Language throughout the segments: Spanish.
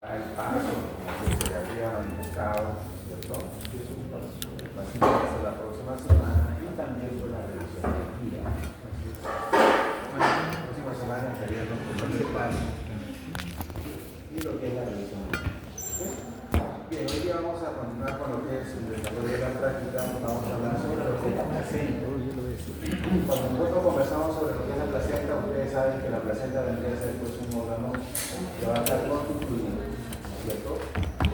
al paso, como que se había indicado, ¿cierto? Básicamente la próxima semana y también por la revisión del día. La próxima semana estaría el principal y lo que es la revisión. Bien, hoy día vamos a continuar con lo que es el desarrollo de la práctica. Vamos a hablar sobre lo que es la placenta. Cuando nosotros conversamos sobre lo que es la placenta, ustedes saben que la placenta vendría a ser pues, un órgano que va a estar constituido, ¿cierto?,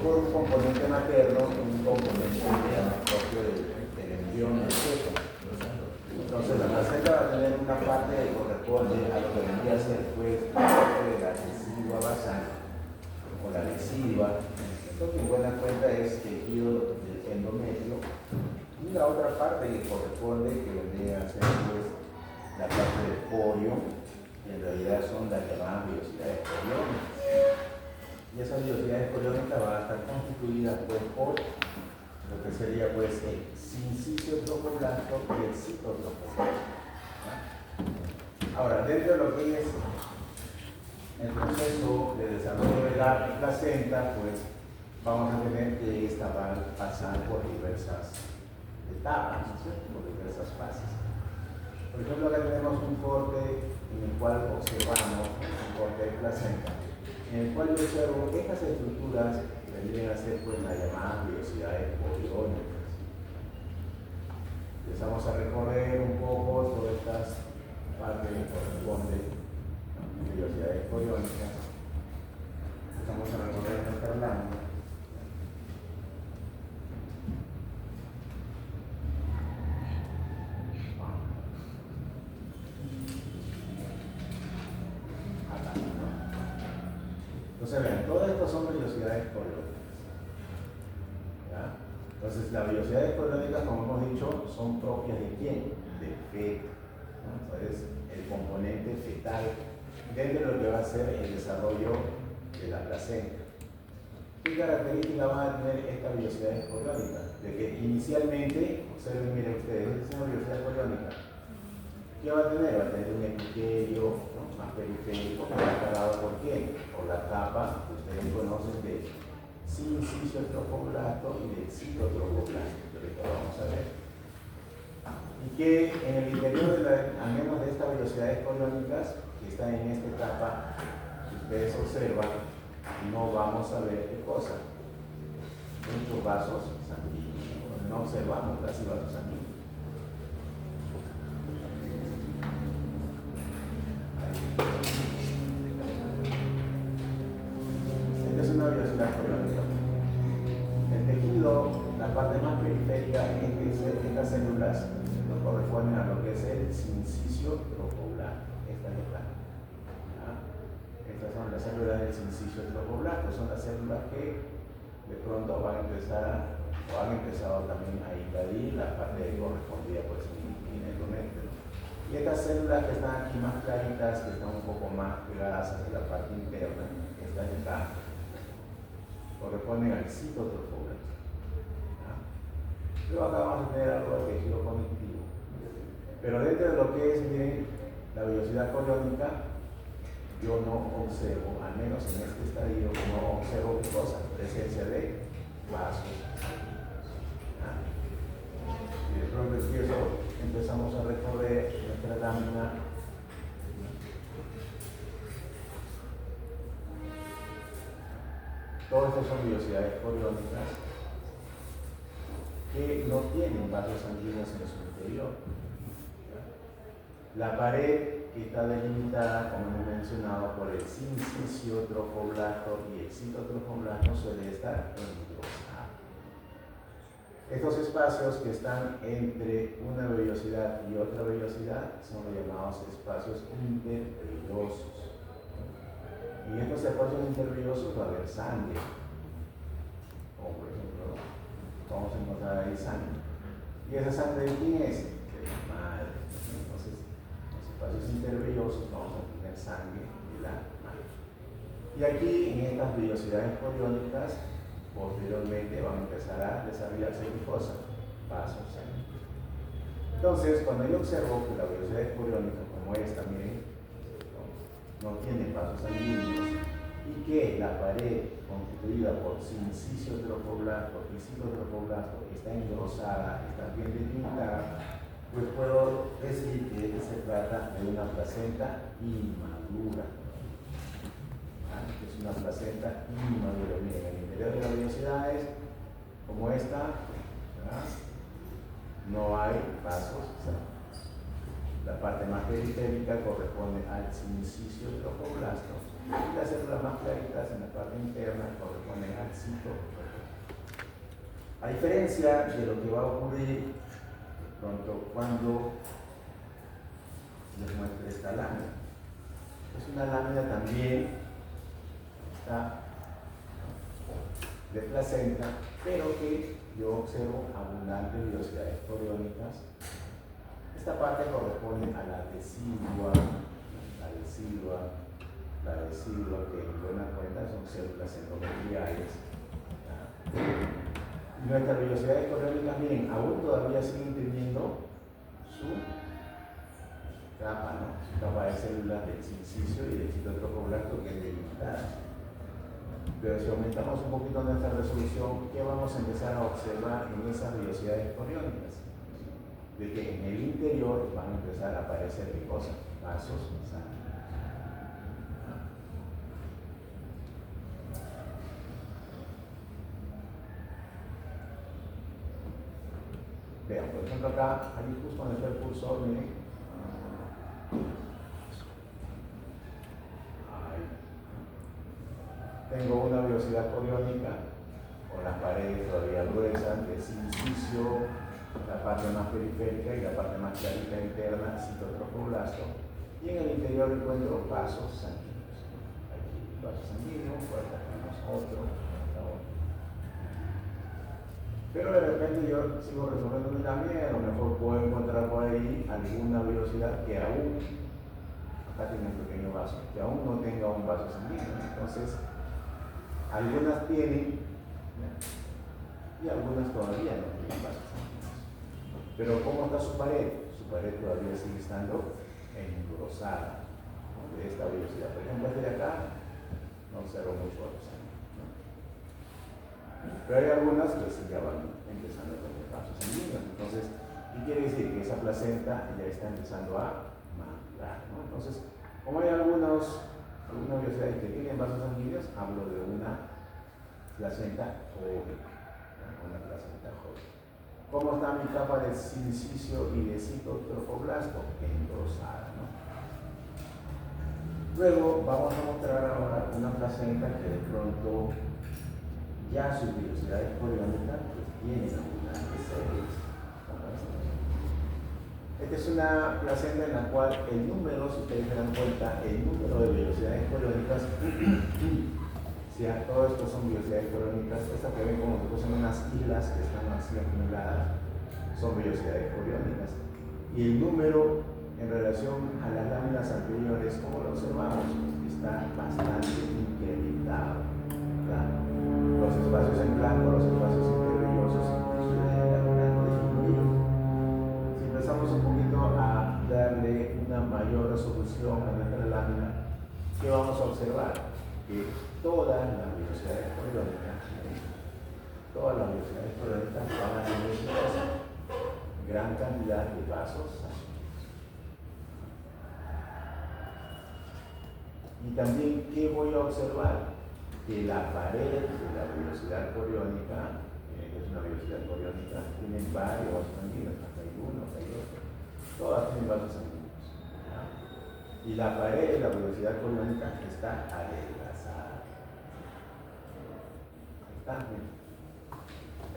por un componente materno y un componente propio del embrión del feto. Entonces la placenta va a tener una parte que corresponde a lo que vendría a ser pues la parte de la decidua basal o la decidua. Esto que en buena cuenta es tejido del endometrio, y la otra parte que corresponde, que vendría a ser pues, la parte del porio, que en realidad son las llamadas vellosidades coriónicas. Y esa velocidad coriónica va a estar constituida pues, por lo que sería pues, el sincicio trofoplasto y el citotrofoplasto. Ahora, dentro de lo que es el proceso de desarrollo de la placenta, pues vamos a tener que esta va a pasar por diversas etapas, ¿no es cierto?, por diversas fases. Por ejemplo, acá tenemos un corte en el cual observamos un corte de placenta, en el cual yo observo que estas estructuras vendrían a ser pues, las llamadas velocidades coriónicas. Empezamos a recorrer un poco todas estas partes que corresponden a velocidades coriónicas. Empezamos a recorrer nuestra lámina. Entonces, vean, todas estas son velocidades coriónicas. ¿Ya? Entonces, las velocidades coriónicas, como hemos dicho, son propias de quién? Del feto. ¿No? Entonces, el componente fetal dentro de lo que va a ser el desarrollo de la placenta. ¿Qué características van a tener estas velocidades coriónicas? De que inicialmente, observen, miren ustedes, es una velocidad coriónica. ¿Qué va a tener? Va a tener un epitelio, ¿no?, más periférico, que va cargado por quién? Por la capa que ustedes conocen de sincicio trofoblasto y de citotrofoblasto, que ahorita vamos a ver. Y que en el interior, al menos de estas velocidades coriónicas, que están en esta etapa, que ustedes observan, no vamos a ver qué cosa. Muchos vasos sanguíneos, no observamos casi vasos sanguíneos. Esta es una velocidad coriónica. El tejido, la parte más periférica, estas células nos corresponden a lo que es el sincicio trofoblasto. Esta es la. Estas son las células del sincicio trofoblasto, son las células que de pronto van a empezar o han empezado también a invadir la parte que correspondía pues en el endometrio. Y estas células que están aquí más claritas, que están un poco más pegadas hacia la parte interna, que están acá, corresponden al citotrofoblasto. Luego acá vamos a tener algo de tejido conectivo. Pero dentro de lo que es, miren, la velocidad coriónica, yo no observo, al menos en este estadio, no observo qué cosa, presencia de vasos. Y de pronto empezamos a recorrer nuestra lámina. Todas estas son velocidades coriónicas que no tienen vasos sanguíneos en su interior. La pared que está delimitada, como hemos mencionado, por el sincicio trofoblasto y el citotrofoblasto suele estar engrosado. Estos espacios que están entre una velocidad y otra velocidad son los llamados espacios intervellosos. Y en estos espacios intervellosos va a haber sangre. Como por ejemplo, vamos a encontrar ahí sangre. ¿Y esa sangre de quién es? De la madre. Entonces, en los espacios intervellosos vamos a tener sangre de la madre. Y aquí, en estas velocidades coriónicas, posteriormente van a empezar a desarrollarse ¿qué cosa? Vasos sanguíneos. Entonces, cuando yo observo que la velocidad coriónica, como esta, miren, no tiene vasos sanguíneos y que la pared constituida por sincicio trofoblasto y citotrofoblasto, está engrosada, está bien delimitada, pues puedo decir que se trata de una placenta inmadura. Es una placenta inmadura. Miren, el interior de las vellosidades, como esta, ¿verdad? No hay vasos sanos. La parte más periférica corresponde al sincicio trofoblasto y las células más claritas en la parte interna corresponden al citotrofoblasto. A diferencia de lo que va a ocurrir pronto cuando les muestre esta lámina. Es una lámina también de placenta, pero que yo observo abundantes vellosidades coriónicas. Esta parte corresponde a la decidua, que en buena cuenta son células endometriales. Y nuestras vellosidades coriónicas, miren, aún todavía siguen teniendo su capa, ¿no? Su capa de células del sincicio y del citotrofoblasto que es delimitada. Pero si aumentamos un poquito nuestra resolución, ¿qué vamos a empezar a observar en esas vellosidades coriónicas? De que en el interior van a empezar a aparecer ¿qué cosas? Vasos sanguíneos. Vean, por ejemplo acá, ahí justo donde está el cursor, miren. Ahí. Tengo una vellosidad coriónica con las paredes todavía gruesas, del sincicio, la parte más periférica y la parte más clarita interna, citotrofoblasto. Y en el interior encuentro vasos sanguíneos. Aquí vasos sanguíneos, por acá tenemos otro. Pero de repente yo sigo resolviendo mi lámina y a lo mejor puedo encontrar por ahí alguna vellosidad que aún, acá tiene un pequeño vaso, que aún no tenga un vaso sanguíneo. Entonces, algunas tienen, ¿ya? Y algunas todavía no tienen vasos sanguíneos. Pero ¿cómo está su pared? Su pared todavía sigue estando engrosada, ¿no? De esta vellosidad. Por ejemplo, este de acá no observo mucho vasos sanguíneos, ¿no? Pero hay algunas que sí ya van empezando a tener vasos sanguíneos. Entonces, ¿qué quiere decir? Que esa placenta ya está empezando a madurar, ¿no? Entonces, como hay algunas vellosidades que tienen vasos sanguíneos, hablo de una placenta joven, ¿no? Una placenta joven. ¿Cómo está mi capa de sincicio y de citotrofoblasto? Engrosada, ¿no? Luego vamos a mostrar ahora una placenta que de pronto ya sus vellosidades coriónicas pues tienen abundantes células. Esta es una placenta en la cual el número, si ustedes se dan cuenta, el número de vellosidades coriónicas, si todo esto son vellosidades coriónicas, estas que ven como si fuesen unas islas que están así acumuladas, son vellosidades coriónicas. Y el número en relación a las láminas anteriores, como lo observamos, está bastante incrementado. Los espacios en blanco, los espacios intervellosos, inclusive han disminuido. Si empezamos un poquito a darle una mayor resolución a nuestra lámina, ¿qué vamos a observar? Que todas las vellosidades coriónicas van a tener gran cantidad de vasos sanguíneos. Y también, ¿qué voy a observar? Que la pared de la vellosidad coriónica, que es una vellosidad coriónica, tiene varios vasos sanguíneos, acá hay uno, acá hay otro, todas tienen vasos sanguíneos, ¿ya? Y la pared de la vellosidad coriónica está adelgazada. Ahí está, miren.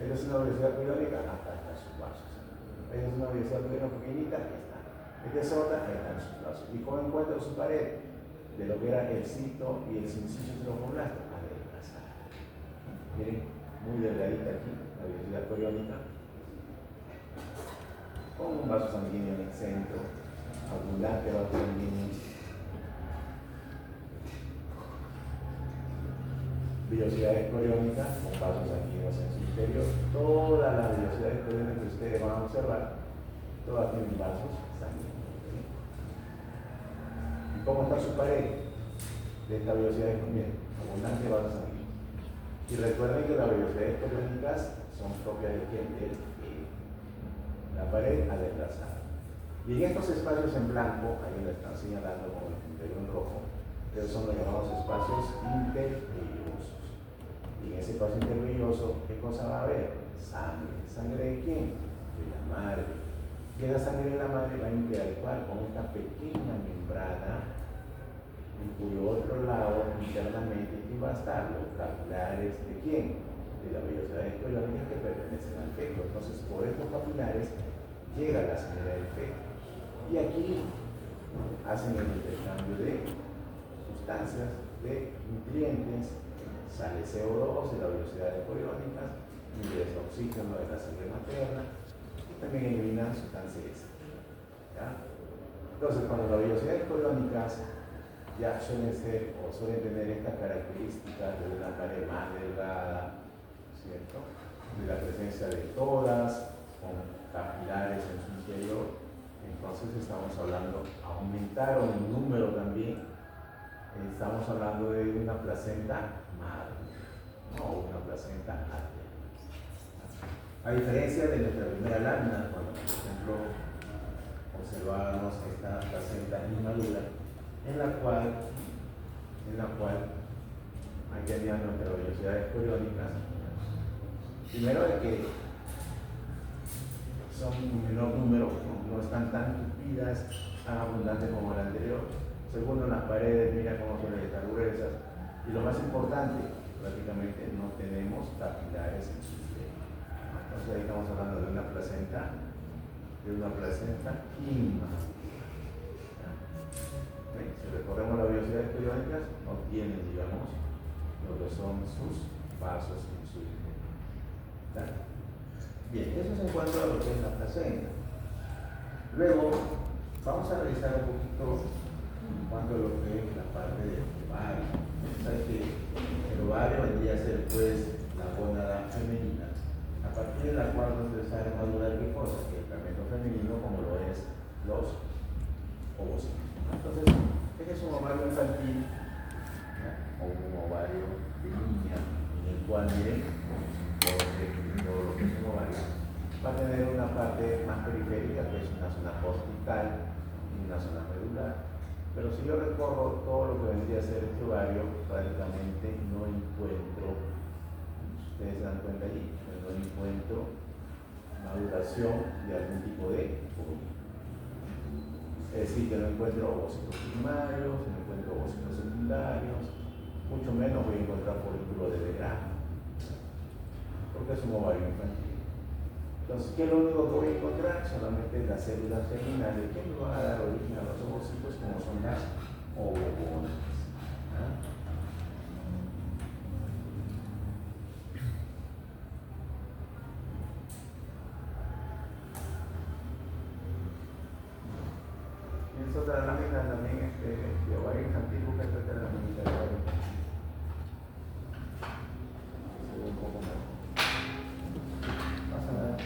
Esta es una vellosidad coriónica, acá están sus vasos sanguíneos. Esta es una vellosidad coriónica pequeñita, aquí está. Esta es otra, ahí están sus vasos. ¿Y cómo encuentro su pared? De lo que era el cito y el sincicio trofoblasto. Miren, muy delgadita aquí, la vellosidad coriónica, con un vaso sanguíneo en el centro, abundante vaso sanguíneo. Vellosidades coriónicas con vasos sanguíneos en su interior. Todas las vellosidades coriónicas que ustedes van a observar, todas tienen vasos sanguíneos. ¿Sí? ¿Y cómo está su pared de esta vellosidad coriónica? Abundante vasos sanguíneos. Y recuerden que las vellosidades coriónicas son propias de quién, de la pared adelgazada. Y en estos espacios en blanco, ahí lo están señalando con el puntero en rojo, que son los llamados espacios intervellosos. Y en ese espacio intervelloso, ¿qué cosa va a haber? Sangre. ¿Sangre de quién? De la madre. Y la sangre de la madre va a interactuar con esta pequeña membrana, en cuyo otro lado internamente va a estar los capilares de quién, de la vellosidad coriónica que pertenecen al feto. Entonces por estos capilares llega la sangre del feto y aquí hacen el intercambio de sustancias, de nutrientes, sale CO2 de la vellosidad coriónica, ingresa oxígeno de la sangre materna y también eliminan sustancias. ¿Ya? Entonces cuando las vellosidades coriónicas ya suelen ser o suelen tener estas características de una pared más delgada, ¿cierto? De la presencia de todas, con capilares en su interior, entonces estamos hablando, aumentaron el número también, estamos hablando de una placenta madre, no una placenta arterial. A diferencia de nuestra primera lámina, cuando por ejemplo observábamos esta placenta inmadura, en la cual aquí había nuestras vellosidades coriónicas. Primero de que son un menor número, no están tan tupidas, tan abundantes como la anterior. Segundo, las paredes, mira cómo suelen estar gruesas. Y lo más importante, prácticamente no tenemos capilares en su sistema. Entonces ahí estamos hablando de una placenta inmadura. Si recorremos las vellosidades coriónicas, no tienen, digamos, lo que son sus vasos insulínicos. Bien, eso es en cuanto a lo que es la placenta. Luego, vamos a revisar un poquito en cuanto a lo que es la parte del ovario. Sabes que el ovario vendría a ser, pues, la gónada femenina, a partir de la cual nos sale madurar qué cosa, que el gamete femenino, como lo es los ovocitos. Entonces, este es un ovario infantil, ¿no? O un ovario de niña, en el cual, miren, todo lo que es un ovario, va a tener una parte más periférica, que es una zona postdital y una zona medular. Pero si yo recorro todo lo que vendría a ser este ovario, prácticamente no encuentro, ustedes se dan cuenta allí, no encuentro maduración de algún tipo de ovocito. Es decir, que no encuentro ovocitos primarios, no encuentro ovocitos secundarios, mucho menos voy a encontrar folículo de Degrave, porque es un ovario infantil. Entonces, ¿qué es lo único que voy a encontrar? Solamente las células germinales que me van a dar origen a los ovocitos, como son las ovogonas. Es otra lámina también de ovario infantil, busca esta lámina de ovario. Se ve un poco más. Pasa nada.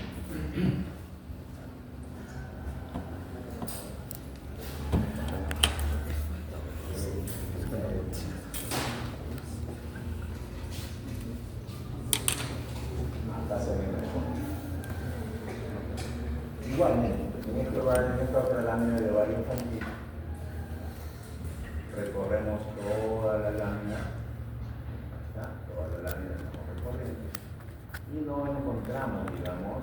Acá se ve mejor. Igualmente, en esta otra lámina de ovario infantil, recorremos toda la lámina, toda la lámina estamos recorriendo, y no encontramos, digamos,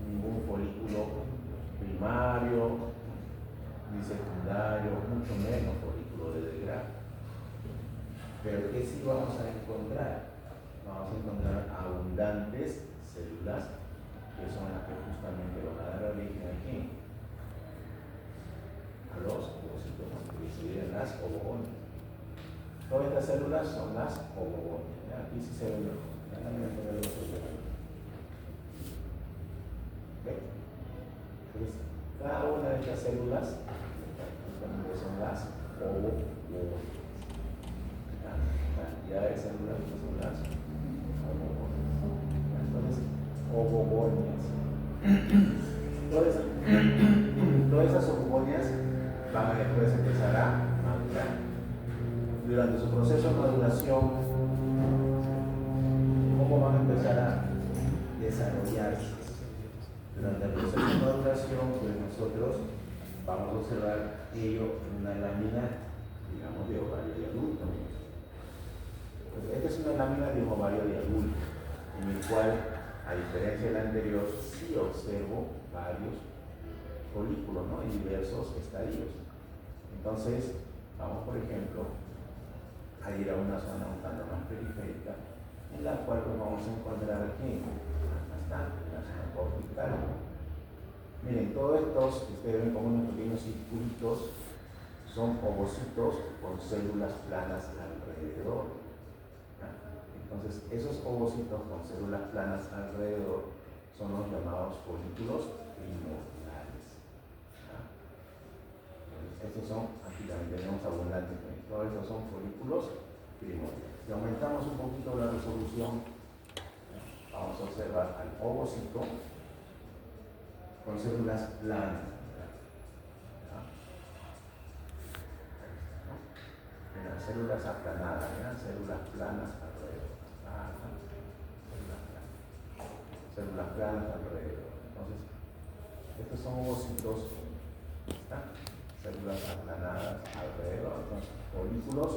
ningún folículo primario, ni secundario, mucho menos folículo de Degrave. Pero ¿qué sí vamos a encontrar? Vamos a encontrar abundantes células que son las que justamente van a dar origen a quién, a los ovocitos, que serían las ovogonias. Todas estas células son las ovogonias. Aquí sí se ve mejor. Entonces, cada una de estas células son las ovogonias. La cantidad de células son las ovogonias. Entonces, ovogonias. Todas esas ovogonias van a después empezar a madurar. Durante su proceso de maduración, desarrollarse. Durante el proceso de maduración, pues nosotros vamos a observar ello en una lámina, digamos, de ovario de adulto. Pues esta es una lámina de un ovario de adulto, en el cual, a diferencia del anterior, sí observo varios folículos, ¿no?, en diversos estadios. Entonces, vamos, por ejemplo, a ir a una zona un tanto más periférica, en la cual pues, vamos a encontrar aquí bastante la zona cortical. Miren, todos estos, ustedes ven como unos pequeños circulitos, son ovocitos con células planas alrededor. Entonces, esos ovocitos con células planas alrededor son los llamados folículos primordiales. Estos son, aquí también tenemos abundantes, todos estos son folículos primordiales. Si aumentamos un poquito la resolución, vamos a observar al ovocito con células planas. Las células aplanadas, células planas alrededor. Células planas alrededor. Entonces, estos son ovocitos, células aplanadas alrededor, entonces, folículos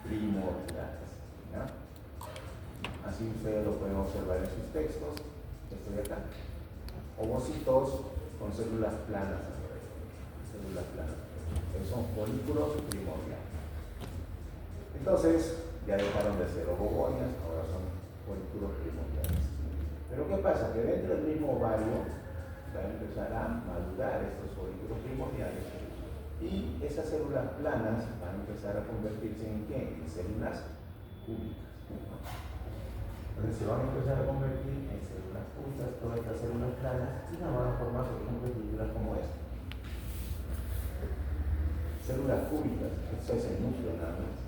primordiales. Así ustedes lo pueden observar en sus textos. Esto de acá. Ovocitos con células planas alrededor. Células planas. Esos son folículos primordiales. Entonces, ya dejaron de ser ovogonias, ahora son folículos primordiales. Pero ¿qué pasa? Que dentro del mismo ovario va a empezar a madurar estos folículos primordiales y esas células planas van a empezar a convertirse en ¿qué? En células cúbicas. Entonces se van a empezar a convertir en células cúbicas, todas estas células planas, y las van a formar, por ejemplo, estructuras como esta. Células cúbicas, esto es el núcleo nada más.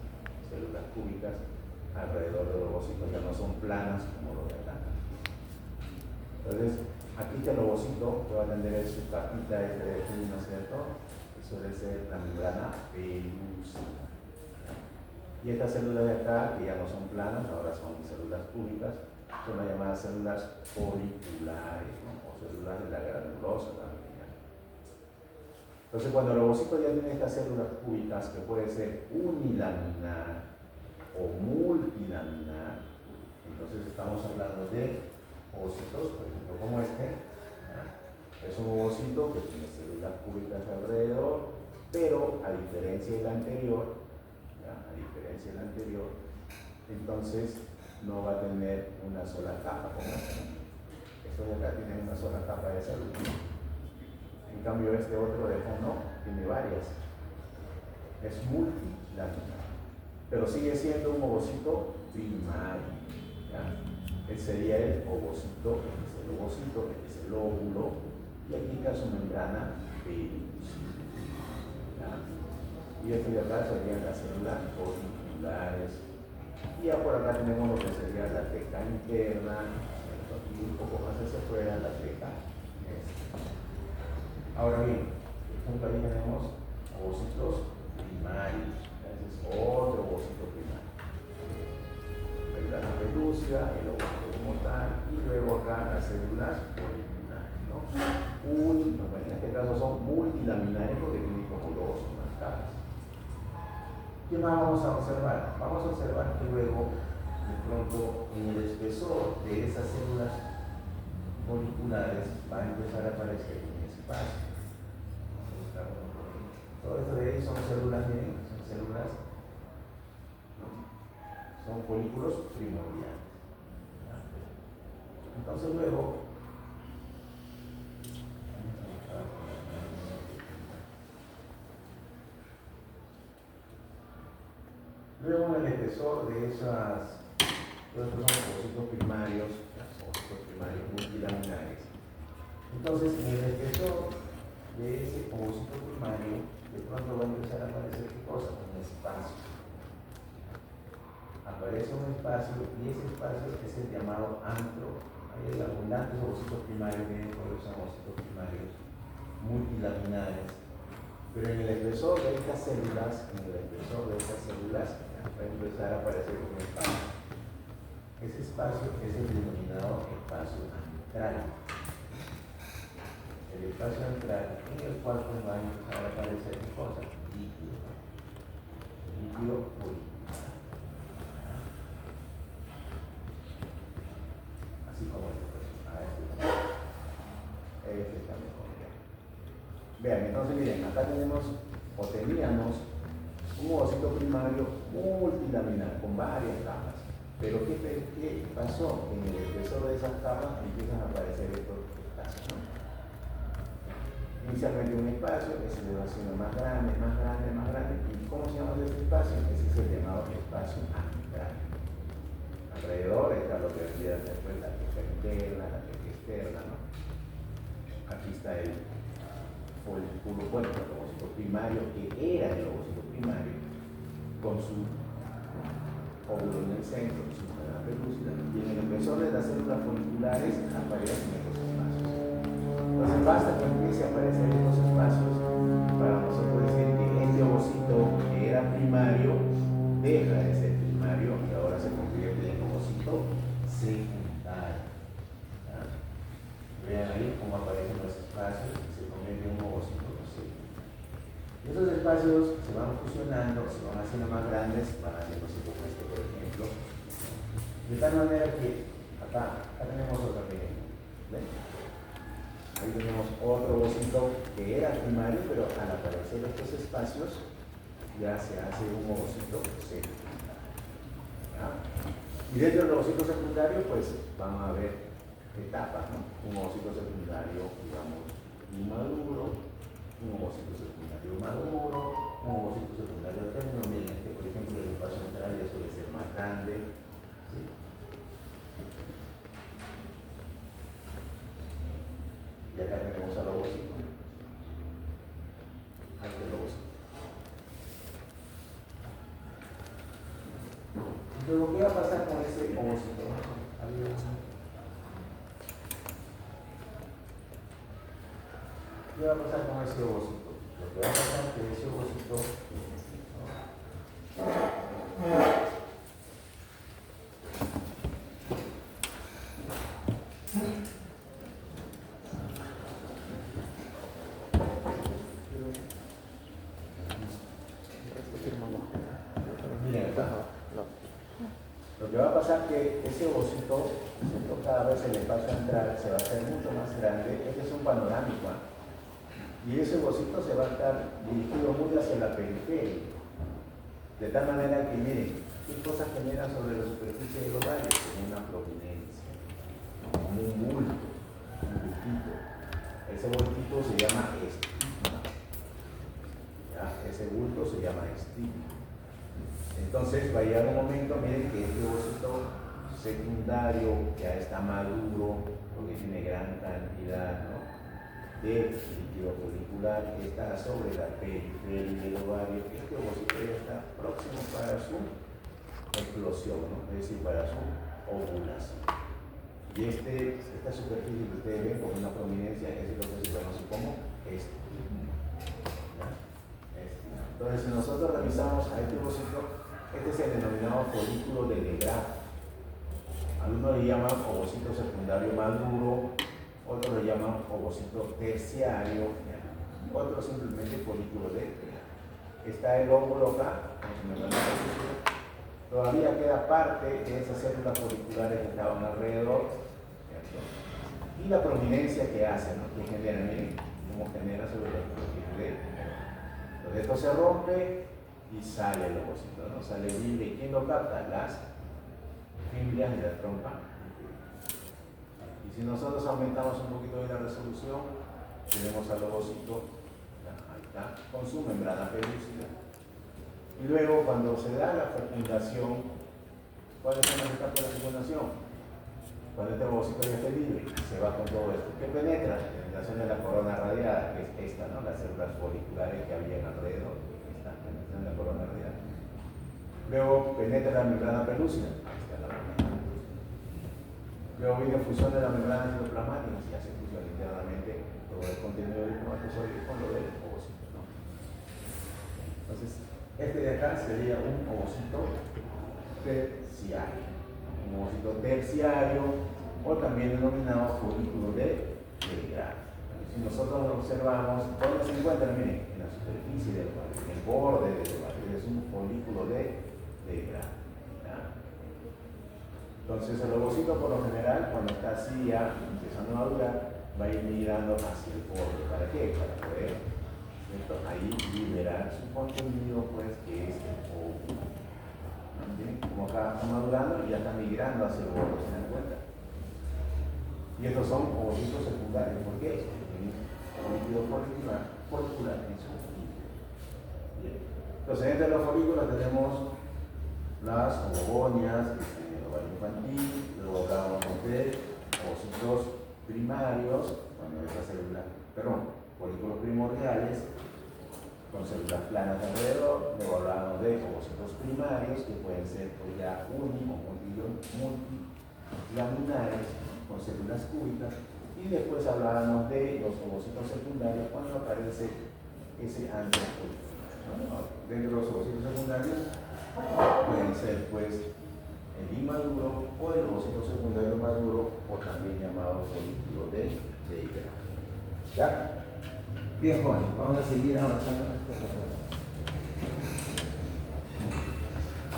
Células cúbicas alrededor del ovocito, ya no son planas como lo de acá. Entonces, aquí el ovocito va a tener su capita de ¿no es cierto? Que suele ser la membrana pelúcida. Y estas células de acá, que ya no son planas, ahora son células cúbicas, son las llamadas células foliculares, ¿no? O células de la granulosa también. Entonces, cuando el ovocito ya tiene estas células cúbicas, que puede ser unilaminar o multilaminar, entonces estamos hablando de ovocitos, por ejemplo, como este. Es un ovocito que tiene células cúbicas alrededor, pero a diferencia del anterior, entonces no va a tener una sola capa como esta. Estos de acá tienen una sola capa de células. En cambio, este otro de fondo tiene varias. Es multilaminar. Pero sigue siendo un ovocito primario. Ese sería el ovocito, este es el ovocito, este es el óvulo, y aquí está su membrana pelúcida. Y este de acá serían las células foliculares. Y ya por acá tenemos lo que sería la teca interna, aquí un poco más hacia afuera, la teca externa. Ahora bien, por ejemplo, ahí tenemos ovocitos primarios. Ese es otro ovocito primario. Membrana pelúcida, el ovocito como tal, y luego acá las células foliculares, ¿no? En este caso son multilaminares porque tienen como dos o más capas. ¿Qué más vamos a observar? Vamos a observar que luego, de pronto, en el espesor de esas células foliculares va a empezar a aparecer un espacio. Todo esto de ahí son células, miren, son células, son folículos primordiales. Entonces luego, en el espesor de esas, todos estos son ovocitos primarios multilaminares. Entonces, en el espesor de ese ovocito primario, de pronto va a empezar a aparecer ¿qué cosa? Un espacio. Aparece un espacio y ese espacio es el llamado antro. Hay abundantes ovocitos primarios, miren cuáles son ovocitos primarios multilaminares. Pero en el espesor de estas células, va a empezar a aparecer un espacio. Ese espacio es el denominado espacio antro. antral. El espacio antral en el cual pues van a aparecer cosas, líquido, líquido auricular. Así como este está mejor. Vean, entonces miren, acá tenemos o teníamos un ovocito primario multilaminar con varias capas. Pero ¿qué pasó? En el espesor de esas capas empiezan a aparecer estos espacios, ¿no? Inicialmente un espacio que se le va haciendo más grande, más grande, más grande. ¿Y cómo se llama este espacio? Ese es el llamado espacio antral. Alrededor está lo que vendría después la teja interna, la teja externa, ¿no? Aquí está el folículo, bueno, el ovocito primario, que era el ovocito primario, con su óvulo en el centro, su membrana pelúcida, y en el espesor de las células foliculares aparecen estos espacios. Entonces basta que empiece a aparecer estos espacios para nosotros decir que este ovocito que era primario deja de ser primario y ahora se convierte en ovocito secundario. ¿Ya? Vean ahí cómo aparecen los espacios y se convierte en un ovocito secundario. Esos espacios se van fusionando, se van haciendo más grandes, van haciéndose como este, por ejemplo. De tal manera que acá tenemos otro ejemplo. ¿Ven? Ahí tenemos otro ovocito que era primario, pero al aparecer estos espacios ya se hace un ovocito secundario. ¿Ya? Y dentro del ovocito secundario, pues vamos a ver etapas, ¿no? Un ovocito secundario, digamos, inmaduro, un ovocito secundario maduro, un ovocito secundario término. Miren, este, por ejemplo, el espacio central ya suele ser más grande. ¿Sí? Y acá tenemos al ovocito. Aquí el ovocito. Entonces, ¿qué va a pasar con ese ovocito? ¿Qué va a pasar con ese ovocito? Lo que va a pasar es que ese ovocito miren acá. Lo que va a pasar es que ese ovocito, cada vez el espacio antral se va a hacer mucho más grande. Este es un panorámico, ¿eh? Y ese ovocito se va a estar dirigido muy hacia la periferia. De tal manera que, miren, ¿qué cosas generan sobre la superficie de los valles? Como una prominencia, como un bulto, un bultito. Ese bultito se llama estigma. ¿Ya? Ese bulto se llama estigma. Entonces va a llegar un momento, miren, que este ovocito secundario ya está maduro, porque tiene gran cantidad, ¿no?, de líquido folicular que está sobre la periferia del ovario. Este ovocito ya está próximo para su eclosión, ¿no?, es decir, para su ovulación. Y esta superficie que ustedes ven con una prominencia es lo que se conoce como estigma. Entonces, si nosotros revisamos a este ovocito, este es el denominado folículo de Legrand. Algunos le llaman ovocito secundario maduro, otros lo llaman ovocito terciario, otros simplemente folículo de Legrand. Está el óvulo acá, con su membrana pelúcida. Todavía queda parte de esas células foliculares que estaban alrededor, ¿cierto? Y la prominencia que hace, ¿no?, que genera, miren, cómo genera sobre la superficie de Legrand. Entonces esto se rompe y sale el ovocito, ¿no? Sale libre. ¿Y quién lo capta? Las fimbrias de la trompa. Y si nosotros aumentamos un poquito de la resolución, tenemos al ovocito, ahí está, con su membrana pelúcida. Y luego, cuando se da la fecundación, ¿cuáles son las etapas de la fecundación? Cuando este ovocito ya esté libre, se va con todo esto. ¿Qué penetra? La penetración de la corona radiada, que es esta, ¿no?, las células foliculares que habían alrededor. Esta penetración de la corona radiada. Luego penetra la membrana pelúcida. Ahí está la membrana pelúcida. Luego viene fusión de la membrana citoplasmática, y ya se fusiona internamente todo el contenido del espermatozoide con lo del ovocito, ¿no? Entonces, este de acá sería un ovocito terciario. Un ovocito terciario, o o también denominado folículo de Graham. Si nosotros observamos, ¿dónde se encuentra? Miren, en la superficie del ovario, en el borde del ovario, es un folículo de Graham. Entonces el ovocito por lo general, cuando está así ya empezando a madurar, va a ir migrando hacia el borde. ¿Para qué? Para poder, ¿cierto?, ahí liberar su contenido, pues, que es el óvulo. ¿Bien? Como acá está madurando, ya está migrando hacia el borde, ¿se dan cuenta? Y estos son ovocitos secundarios. ¿Por qué? El líquido folicular en su líquido. Bien. Entonces, entre los folículos tenemos las ovogonias, el ovario infantil, luego hablábamos de ovocitos primarios, bueno, esas células, perdón, folículos primordiales, con células planas alrededor. Luego hablábamos de ovocitos primarios, que pueden ser pues, ya uni o multilaminares, con células cúbicas. Y después hablábamos de los ovocitos secundarios, cuando aparece ese antefolículo. Dentro de los ovocitos secundarios pueden ser pues el inmaduro o el ovocito secundario maduro, o también llamado folículo de Graham. ¿Ya? Bien, Juan, vamos a seguir avanzando en esta etapa.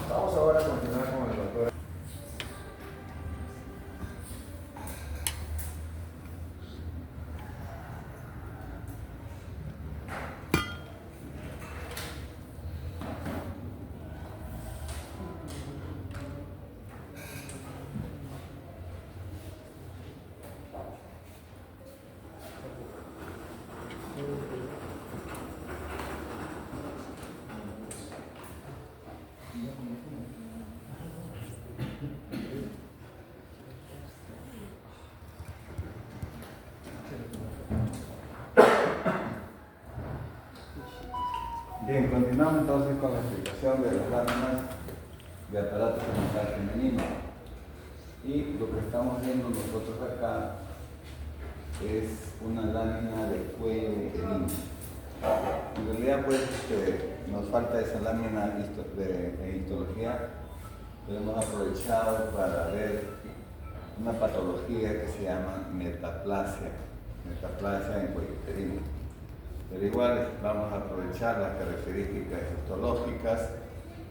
Vamos ahora a continuar con el doctor. Bien, continuamos entonces con la explicación de las láminas de aparato genital femenino. Y lo que estamos viendo nosotros acá es una lámina de cuello uterino. En realidad, pues, nos falta esa lámina de histología, pero hemos aprovechado para ver una patología que se llama metaplasia en cuello uterino. Pero igual vamos a aprovechar las características histológicas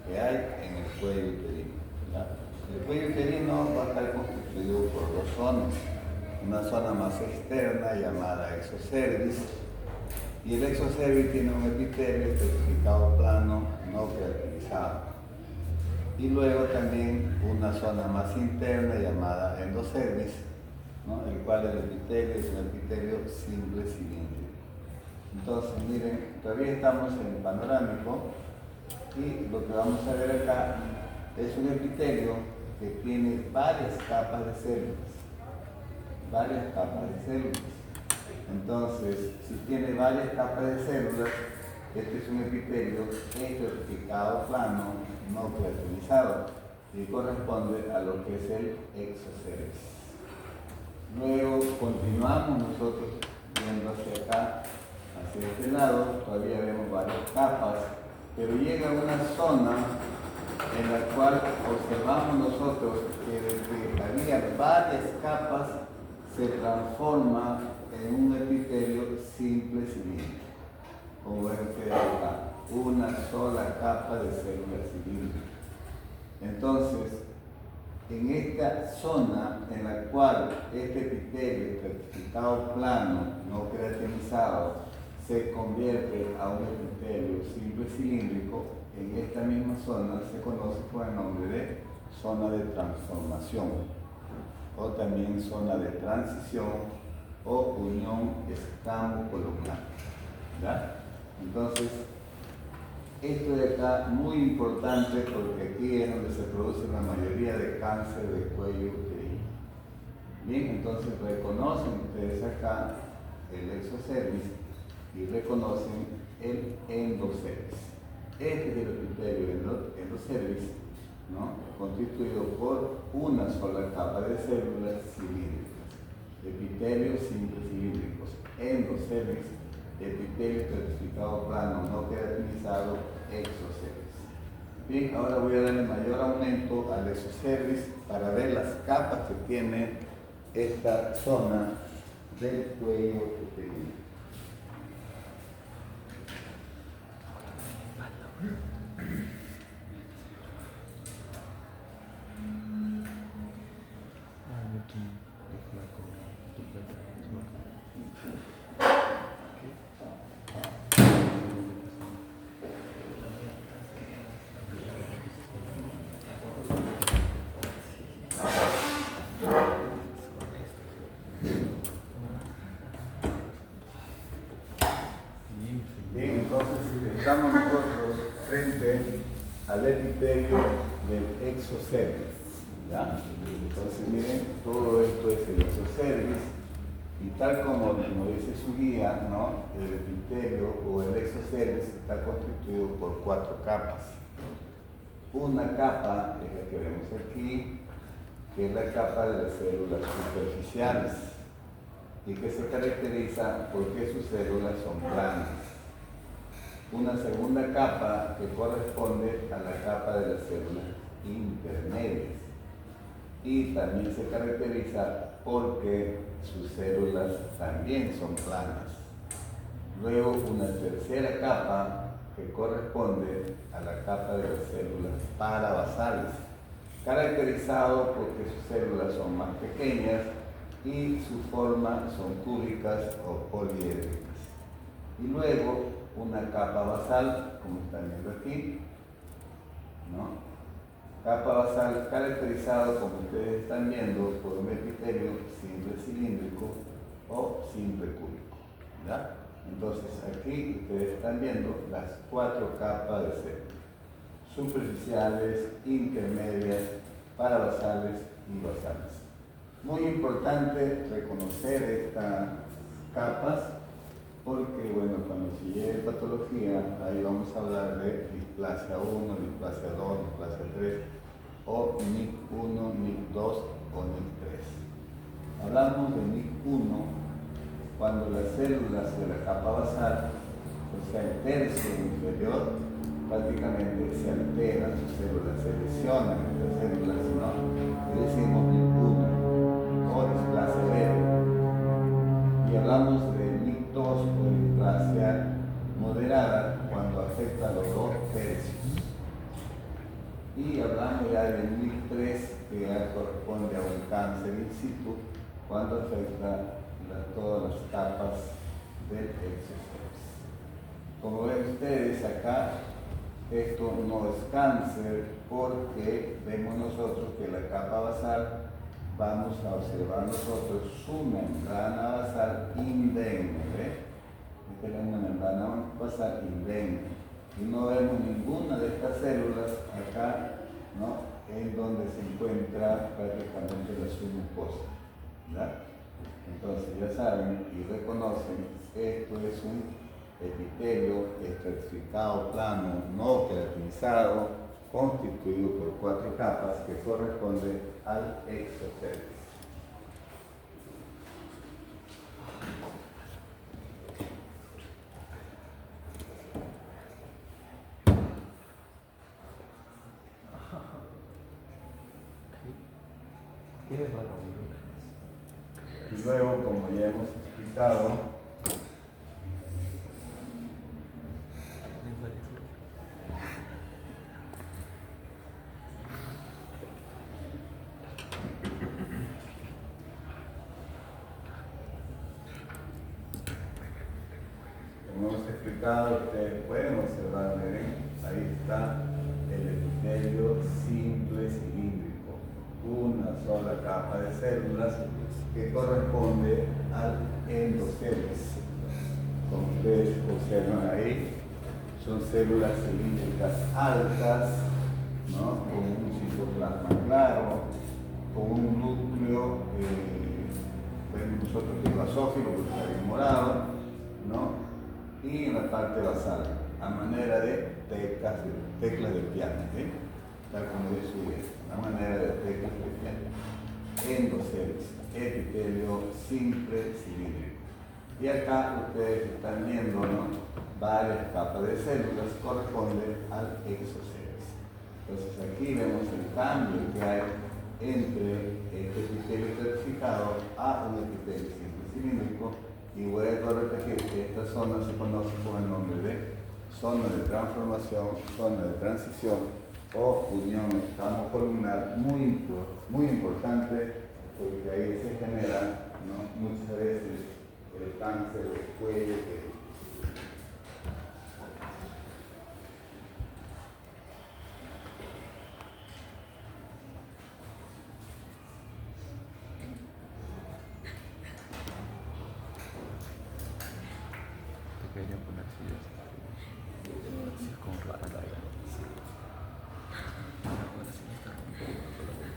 que hay en el cuello uterino, ¿verdad? El cuello uterino va a estar constituido por dos zonas. Una zona más externa llamada exocervix, y el exocervix tiene un epitelio especificado plano no queratinizado. Y luego también una zona más interna llamada endocervix, ¿no?, el cual el epitelio es un epitelio simple cilíndrico. Entonces, miren, todavía estamos en panorámico, y lo que vamos a ver acá es un epitelio que tiene varias capas de células. Entonces, si tiene varias capas de células, este es un epitelio estratificado plano no queratinizado y corresponde a lo que es el exocervix. Luego continuamos nosotros viendo hacia acá, hacia este lado, todavía vemos varias capas, pero llega una zona en la cual observamos nosotros que desde había varias capas se transforma en un epitelio simple cilíndrico. Como ven ustedes acá, una sola capa de células cilíndricas. Entonces, en esta zona en la cual este epitelio estratificado plano no queratinizado se convierte a un epitelio simple cilíndrico, en esta misma zona se conoce con el nombre de zona de transformación, o también zona de transición o unión escamo-columnar. ¿Ya? Entonces, esto de acá muy importante, porque aquí es donde se produce la mayoría de cáncer de cuello uterino. Bien, entonces reconocen ustedes acá el exocervix y reconocen el endocervix. Este es el epitelio endocervix, ¿no?, constituido por una sola capa de células cilíndricas. Epitelios simples cilíndricos. Endocervix, epitelio estratificado plano no queratinizado, exocervix. Bien, ahora voy a darle mayor aumento al exocervix para ver las capas que tiene esta zona del cuello uterino. Bien, entonces estamos nosotros frente al epitelio del exocervix, ¿ya? Entonces miren, todo esto es el exocervix y tal como dice su guía, ¿no? El epitelio o el exocervix está constituido por 4 capas. Una capa es la que vemos aquí, que es la capa de las células superficiales y que se caracteriza porque sus células son planas. Una segunda capa que corresponde a la capa de las células intermedias y también se caracteriza porque sus células también son planas. Luego una tercera capa que corresponde a la capa de las células parabasales, caracterizado porque sus células son más pequeñas y su forma son cúbicas o poliédricas. Y luego una capa basal, como están viendo aquí, ¿no? Capa basal caracterizado, como ustedes están viendo, por un epitelio simple cilíndrico o simple cúbico, ¿ya? Entonces aquí ustedes están viendo las 4 capas de células: superficiales, intermedias, parabasales y basales. Muy importante reconocer estas capas porque, bueno, cuando se llegue patología, ahí vamos a hablar de displasia 1, displasia 2, displasia 3, o NIC1, NIC2 o NIC3. Hablamos de NIC1 cuando las células de la capa basal, o sea, el tercio inferior, prácticamente se alteran, sus células se lesionan, estas células, ¿no? Y decimos NIC1 o displasia leve. Y hablamos de NIC2 o displasia moderada cuando afecta a los 2 tercios. Y hablamos ya del NIC3 que ya corresponde a un cáncer in situ cuando afecta todas las capas del exocervix. Como ven ustedes acá, esto no es cáncer porque vemos nosotros que la capa basal, vamos a observar nosotros su membrana basal indemne, ¿ve? Esta es la membrana basal indemne. Y no vemos ninguna de estas células acá, ¿no? En donde se encuentra prácticamente la submucosa, ¿verdad? Entonces ya saben y reconocen, esto es un epitelio estratificado plano no queratinizado, constituido por 4 capas que corresponde al exocervix. Y luego, como ya hemos explicado, ustedes pueden observar, miren, ahí está el epitelio simple cilíndrico, una sola capa de células que corresponde al endocervix. Como ustedes observan ahí, son células cilíndricas altas, ¿no? Con un citoplasma claro, con un núcleo, bueno, nosotros que basófilo, porque está bien morado, ¿no? Y en la parte basal, a manera de teclas de piano, ¿sí? Tal como dice su idea, a manera de teclas de piano. Endocervix, epitelio simple cilíndrico. Y acá ustedes están viendo, ¿no? Varias capas de células corresponden al exocervix. Entonces aquí vemos el cambio que hay entre este epitelio estratificado zona se conoce con el nombre de zona de transformación, zona de transición o unión estamo-columnar, muy importante, porque ahí se genera, ¿no?, muchas veces el cáncer del cuello. Querían poner sillas con pantalla. Ahora sí me está rompiendo todo lo que-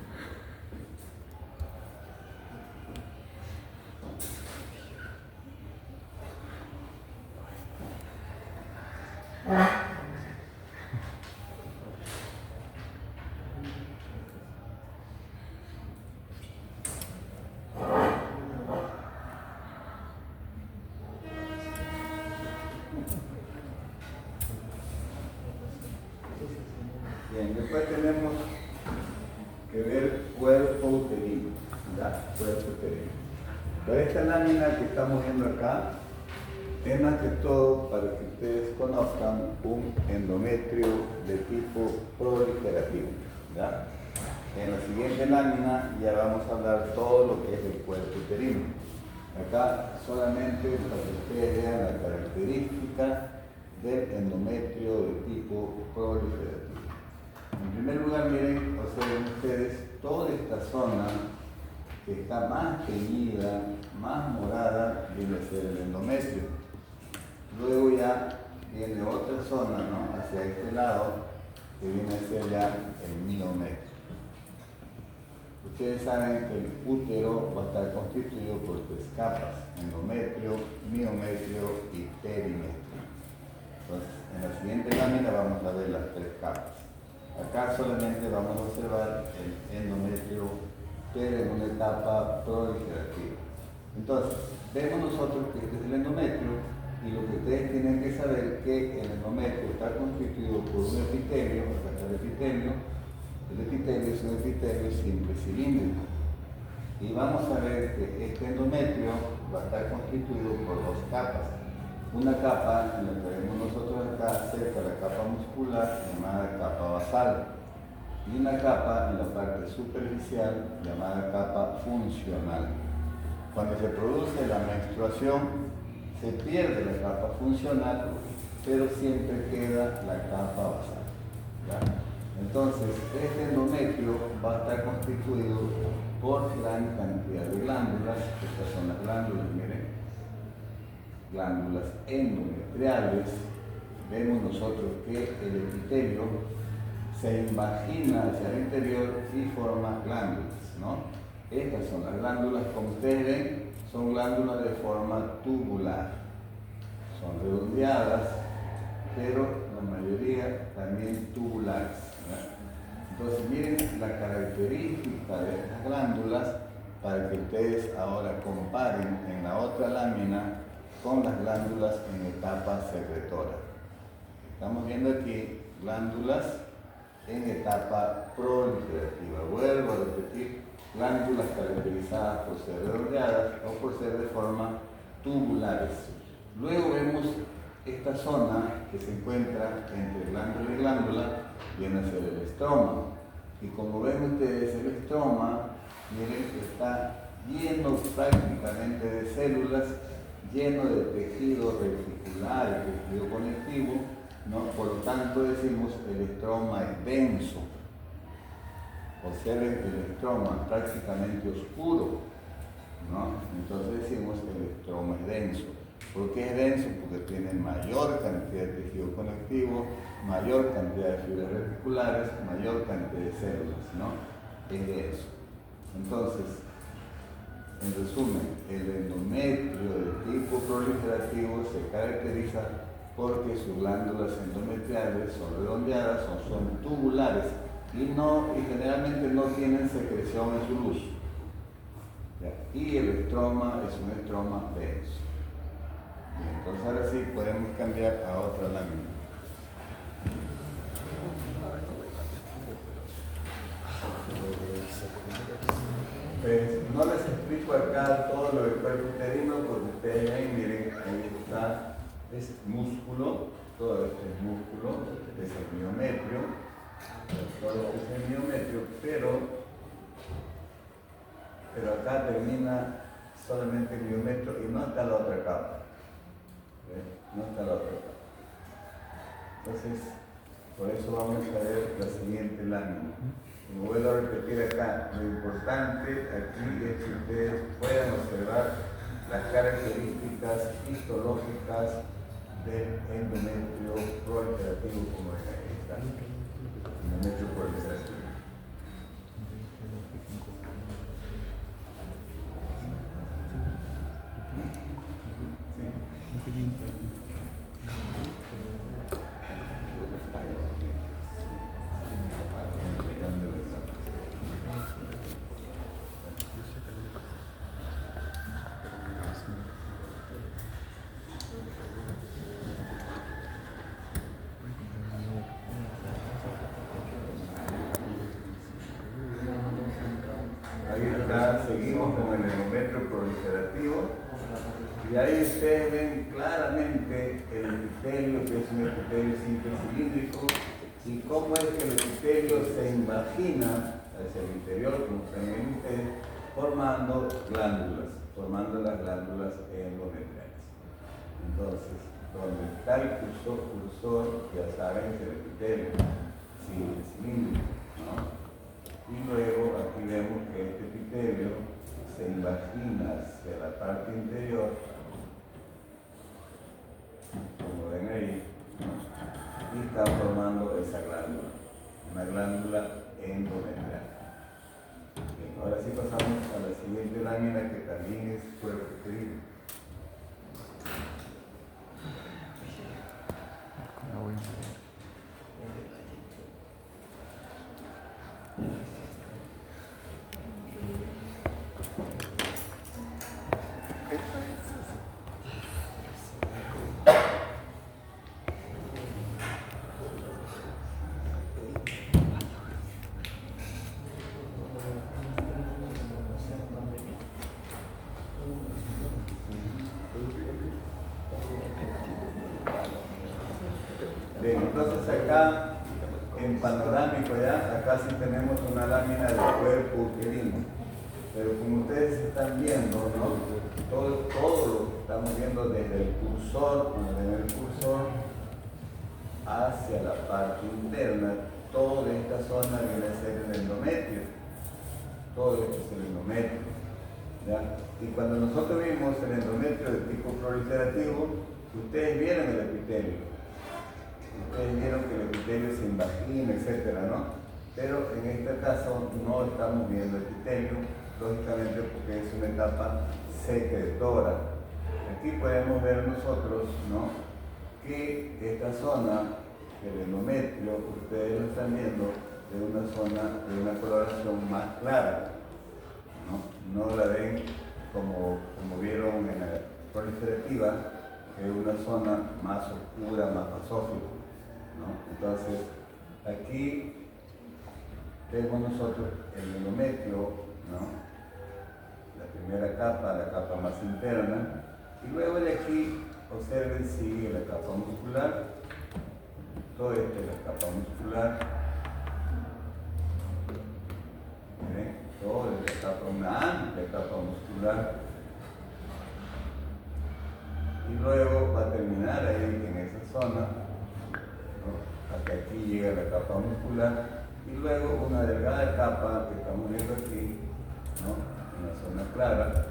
Bien, después tenemos que ver cuerpo uterino, ¿ya? Cuerpo uterino. Pero esta lámina que estamos viendo acá es más que todo para que ustedes conozcan un endometrio de tipo proliferativo, ¿ya? En la siguiente lámina ya vamos a hablar todo lo que es el cuerpo uterino. Acá solamente para que ustedes vean la característica del endometrio de tipo proliferativo. En primer lugar, miren, observen ustedes toda esta zona que está más teñida, más morada, viene a ser el endometrio. Luego ya viene otra zona, ¿no?, hacia este lado, que viene a ser ya el miometrio. Ustedes saben que el útero va a estar constituido por 3 capas: endometrio, miometrio y perimetrio. Entonces, en la siguiente lámina vamos a ver las 3 capas. Acá solamente vamos a observar el endometrio, pero en una etapa proliferativa. Entonces, vemos nosotros que este es el endometrio, y lo que ustedes tienen que saber es que el endometrio está constituido por un epitelio. Acá está el epitelio. El epitelio es un epitelio simple cilíndrico. Y vamos a ver que este endometrio va a estar constituido por 2 capas. Una capa en la que vemos nosotros acá cerca de la capa muscular, llamada capa basal, y una capa en la parte superficial llamada capa funcional. Cuando se produce la menstruación se pierde la capa funcional, pero siempre queda la capa basal, ¿ya? Entonces, este endometrio va a estar constituido por gran cantidad de glándulas. Estas son las glándulas, miren, glándulas endometriales. Vemos nosotros que el epitelio se invagina hacia el interior y forma glándulas, ¿no? Estas son las glándulas, como ustedes ven, son glándulas de forma tubular. Son redondeadas, pero la mayoría también tubulares, ¿verdad? Entonces miren la característica de estas glándulas para que ustedes ahora comparen en la otra lámina con las glándulas en etapa secretora. Estamos viendo aquí glándulas en etapa proliferativa. Vuelvo a repetir, glándulas caracterizadas por ser redondeadas o por ser de forma tubulares. Luego vemos esta zona que se encuentra entre glándula y glándula, viene a ser el estroma. Y como ven ustedes, el estroma, miren, está lleno prácticamente de células, lleno de tejido reticular y tejido conectivo, ¿no? Por lo tanto decimos el estroma es denso. Observen el estroma prácticamente oscuro, ¿no? Entonces decimos el estroma es denso. ¿Por qué es denso? Porque tiene mayor cantidad de tejido conectivo, mayor cantidad de fibras reticulares, mayor cantidad de células, ¿no? Es denso. Entonces, en resumen, el endometrio de tipo proliferativo se caracteriza porque sus glándulas endometriales son redondeadas o son tubulares y generalmente no tienen secreción en su luz. ¿Ya? Y el estroma es un estroma denso. Bien, entonces ahora sí podemos cambiar a otra lámina. Pues no les explico acá todo lo del cuerpo uterino porque ustedes ven, miren, ahí está es músculo, todo esto es músculo, es el miometrio, todo esto es el miometrio, pero acá termina solamente el miometrio y no está la otra capa. ¿Ves? No está la otra capa. Entonces, por eso vamos a ver la siguiente lámina. Y vuelvo a repetir acá, lo importante aquí es que ustedes puedan observar las características histológicas del endometrio proliferativo, como es ahí está. Endometrio proliferativo. Seguimos con el endometrio proliferativo y ahí ustedes ven claramente el epitelio, que es un epitelio simple cilíndrico, y cómo es que el epitelio se invagina hacia el interior, como ven ustedes, formando las glándulas endometriales. Entonces, donde está el cursor, ya saben que el epitelio simple cilíndrico, ¿no? Y luego aquí vemos que este epitelio se invagina hacia la parte interior, como ven ahí, y está formando esa glándula, una glándula endometrial. Bien, ahora sí pasamos a la siguiente lámina, que también es cuerpo uterino. Bien, entonces acá en panorámico ya, acá sí tenemos una lámina del cuerpo uterino, pero como ustedes están viendo, ¿no? Todo lo que estamos viendo desde el cursor, hacia la parte interna, toda esta zona viene a ser el endometrio, todo esto es el endometrio, ¿ya? Y cuando nosotros vimos el endometrio de tipo proliferativo, ustedes vieron el epitelio. Ustedes vieron que el epitelio se invagina, etcétera, ¿no? Pero en este caso no estamos viendo el epitelio, lógicamente porque es una etapa secretora. Aquí podemos ver nosotros, ¿no?, que esta zona, el endometrio, ustedes lo están viendo de una zona de una coloración más clara, ¿no? No la ven como vieron en la proliferativa, que es una zona más oscura, más basófila, ¿no? Entonces, aquí vemos nosotros el endometrio, ¿no?, la primera capa, la capa más interna, y luego de aquí, observen, sigue la capa muscular, todo esto es la capa muscular, ¿ven? Todo es la capa, una amplia capa muscular, y luego va a terminar ahí en esa zona, ¿no?, hasta aquí llega la capa muscular, y luego una delgada capa que estamos viendo aquí, ¿no?, una zona clara.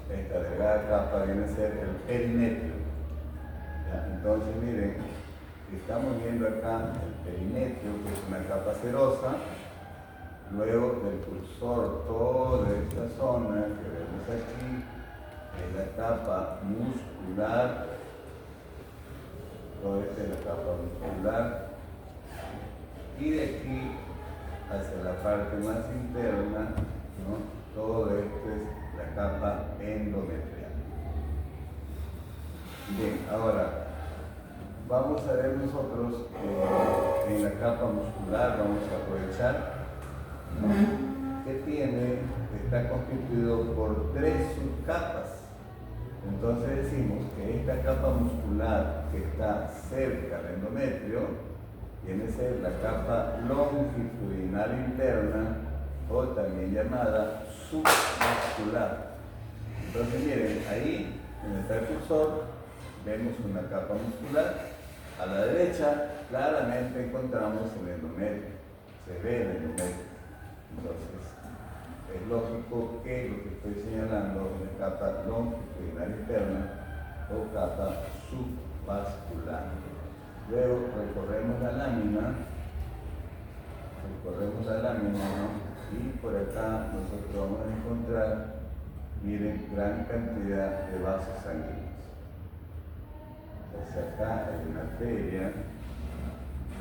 Esta delgada capa viene a ser el perimetrio, ¿ya? Entonces miren, estamos viendo acá el perimetrio, que es una capa serosa, luego del cursor, toda esta zona que vemos aquí es la capa muscular, toda esta es la capa muscular, y de aquí hacia la parte más interna, ¿no?, todo esto es la capa endometrial. Bien, ahora vamos a ver nosotros en la capa muscular, vamos a aprovechar, ¿no?, que está constituido por 3 subcapas. Entonces decimos que esta capa muscular que está cerca del endometrio viene a ser la capa longitudinal interna o también llamada submuscular. Entonces miren, ahí en el cursor vemos una capa muscular. A la derecha claramente encontramos el endometrio, se ve el endometrio. Entonces es lógico que lo que estoy señalando es una capa longitudinal interna o capa subvascular. Luego recorremos la lámina, ¿no? Y por acá nosotros vamos a encontrar, miren, gran cantidad de vasos sanguíneos. Entonces acá hay una arteria,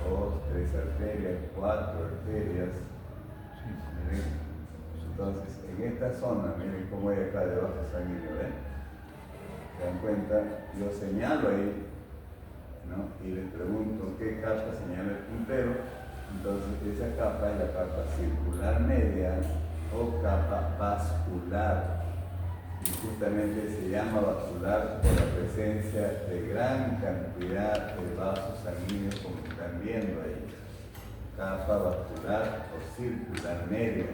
2, 3 arterias, 4 arterias. Miren, entonces en esta zona, miren cómo hay acá de vasos sanguíneos, ¿ven? ¿Se dan cuenta? Yo señalo ahí, ¿no? Y les pregunto qué capa señala el puntero. Entonces esa capa es la capa circular media o capa vascular. Y justamente se llama vascular por la presencia de gran cantidad de vasos sanguíneos, como están viendo ahí. Capa vascular o circular media.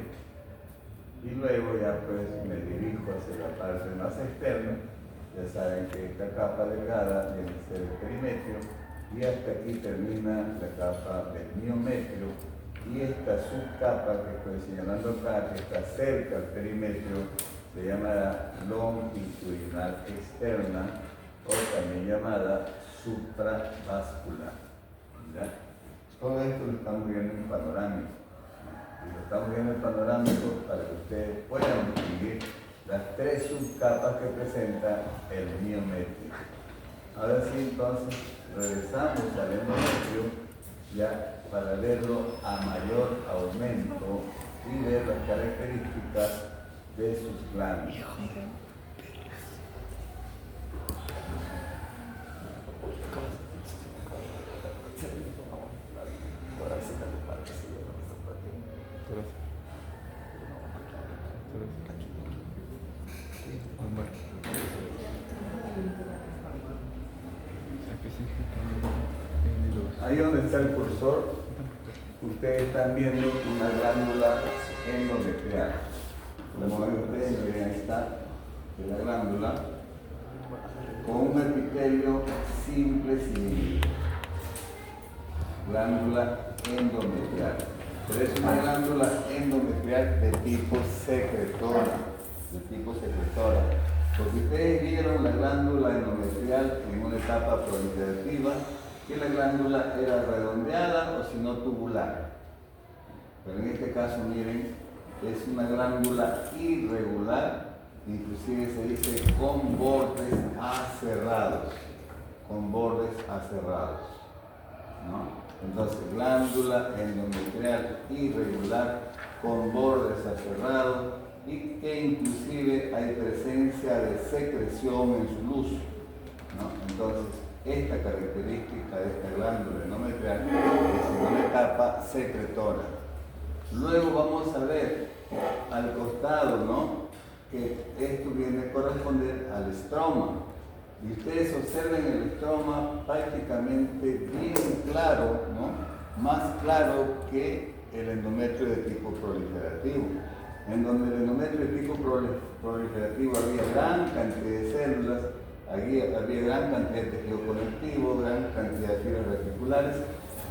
Y luego ya pues me dirijo hacia la parte más externa. Ya saben que esta capa delgada viene a ser el perimetrio y hasta aquí termina la capa del miometrio, y esta subcapa que estoy señalando acá, que está cerca al perimetrio, se llamará longitudinal externa o también llamada supravascular. ¿Ya? Todo esto lo estamos viendo en panorámico. Y lo estamos viendo en panorámico para que ustedes puedan distinguir las tres subcapas que presenta el miometrio. Ahora sí, entonces, regresamos al endometrio ya para verlo a mayor aumento y ver las características de sus glándulas. Ahí donde está el cursor, ustedes están viendo una glándula endometrial. Como ven ustedes, miren, ahí está la glándula con un epitelio simple cilíndrico. Glándula endometrial. Pero es una glándula endometrial de tipo secretora. Porque ustedes vieron la glándula endometrial en una etapa proliferativa, que la glándula era redondeada o si no tubular. Pero en este caso, miren, es una glándula irregular, inclusive se dice con bordes aserrados. ¿No? Entonces, glándula endometrial irregular con bordes aserrados y que inclusive hay presencia de secreción en su luz, ¿no? Entonces, esta característica de esta glándula endometrial es una etapa secretora. Luego vamos a ver al costado, ¿no?, que esto viene a corresponder al estroma. Y ustedes observen el estroma prácticamente bien claro, ¿no?, más claro que el endometrio de tipo proliferativo. En donde el endometrio de tipo proliferativo había gran cantidad de células, había gran cantidad de tejido conectivo, gran cantidad de fibras reticulares,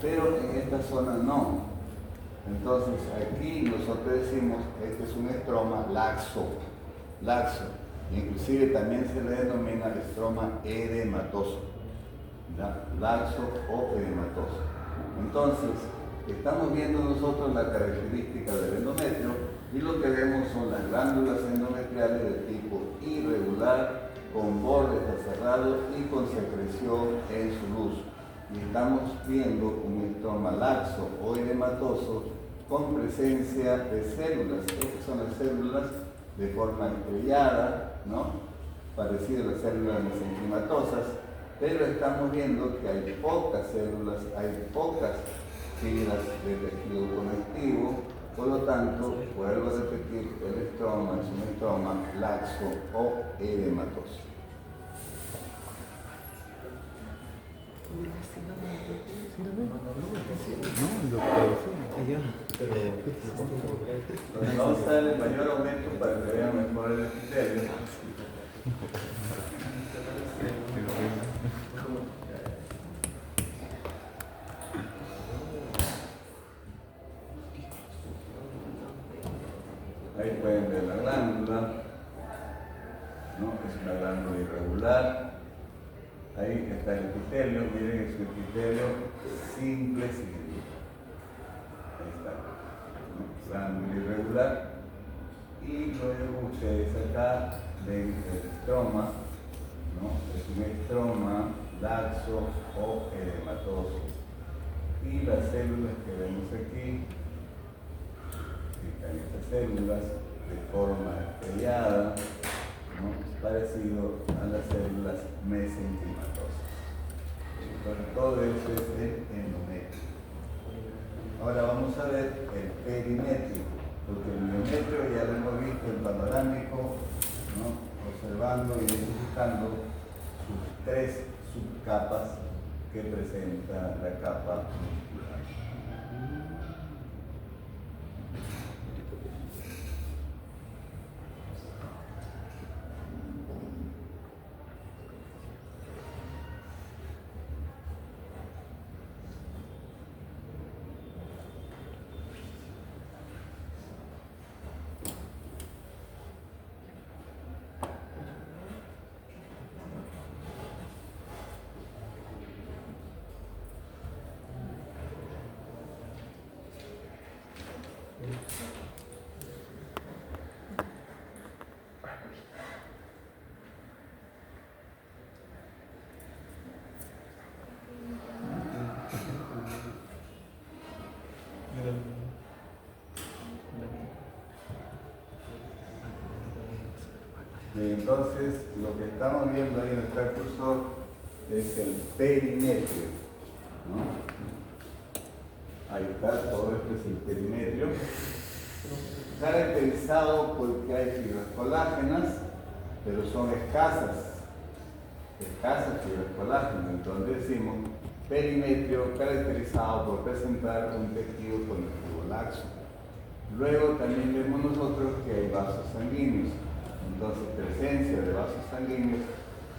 pero en esta zona no. Entonces aquí nosotros decimos que este es un estroma laxo. Inclusive también se le denomina estroma edematoso, ¿ya? Laxo o edematoso. Entonces, estamos viendo nosotros la característica del endometrio y lo que vemos son las glándulas endometriales de tipo irregular, con bordes aserrados y con secreción en su luz. Y estamos viendo un estroma laxo o edematoso con presencia de células. Estas son las células de forma estrellada, ¿no?, parecido a las células mesenquimatosas, pero estamos viendo que hay pocas células, hay pocas fibras de tejido conectivo. Por lo tanto, vuelvo a repetir, el estroma es un estroma laxo o edematoso. Entonces vamos a darle mayor aumento para que vean mejor el epitelio. Ahí pueden ver la glándula, ¿no? Es una glándula irregular. Ahí está el epitelio, miren, es un epitelio simple, cilíndrico. Ahí está, ¿no? Glándula irregular. Y luego ustedes acá ven el estroma, ¿no? Es un estroma laxo o edematoso. Y las células que vemos aquí, están estas células de forma estrellada, ¿no? Parecido a las células mesenquimatosas. Entonces, todo eso es el endometrio. Ahora vamos a ver el perimetrio, porque el endometrio ya lo hemos visto en panorámico, ¿no? Observando y identificando sus tres subcapas que presenta la capa muscular. Entonces, lo que estamos viendo ahí en el cursor es el perimetrio, ¿no? Ahí está, todo esto es el perimetrio, caracterizado porque hay fibras colágenas, pero son escasas fibras colágenas. Entonces decimos perimetrio caracterizado por presentar un tejido conectivo laxo. Luego también vemos nosotros que hay vasos sanguíneos. Entonces, presencia de vasos sanguíneos,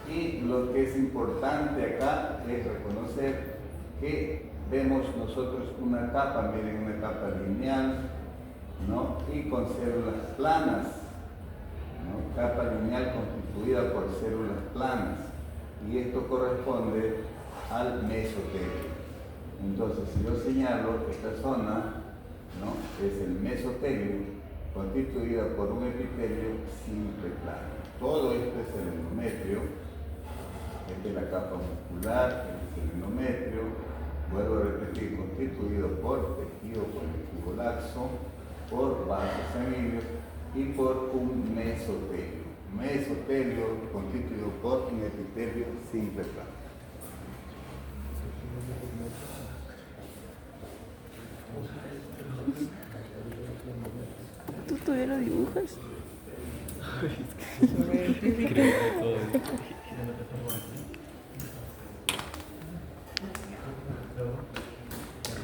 y lo que es importante acá es reconocer que vemos nosotros una capa, miren, una capa lineal, ¿no? Y con células planas, ¿no? Capa lineal constituida por células planas, y esto corresponde al mesotelio. Entonces, si yo señalo esta zona, ¿no? Es el mesotelio, constituida por un epitelio simple plano. Todo esto es el endometrio. Esta es la capa muscular, este es el endometrio. Vuelvo a repetir, constituido por tejido conectivo laxo, por vasos sanguíneos y por un mesotelio. Mesotelio constituido por un epitelio simple plano. ¿Tú todavía lo dibujas?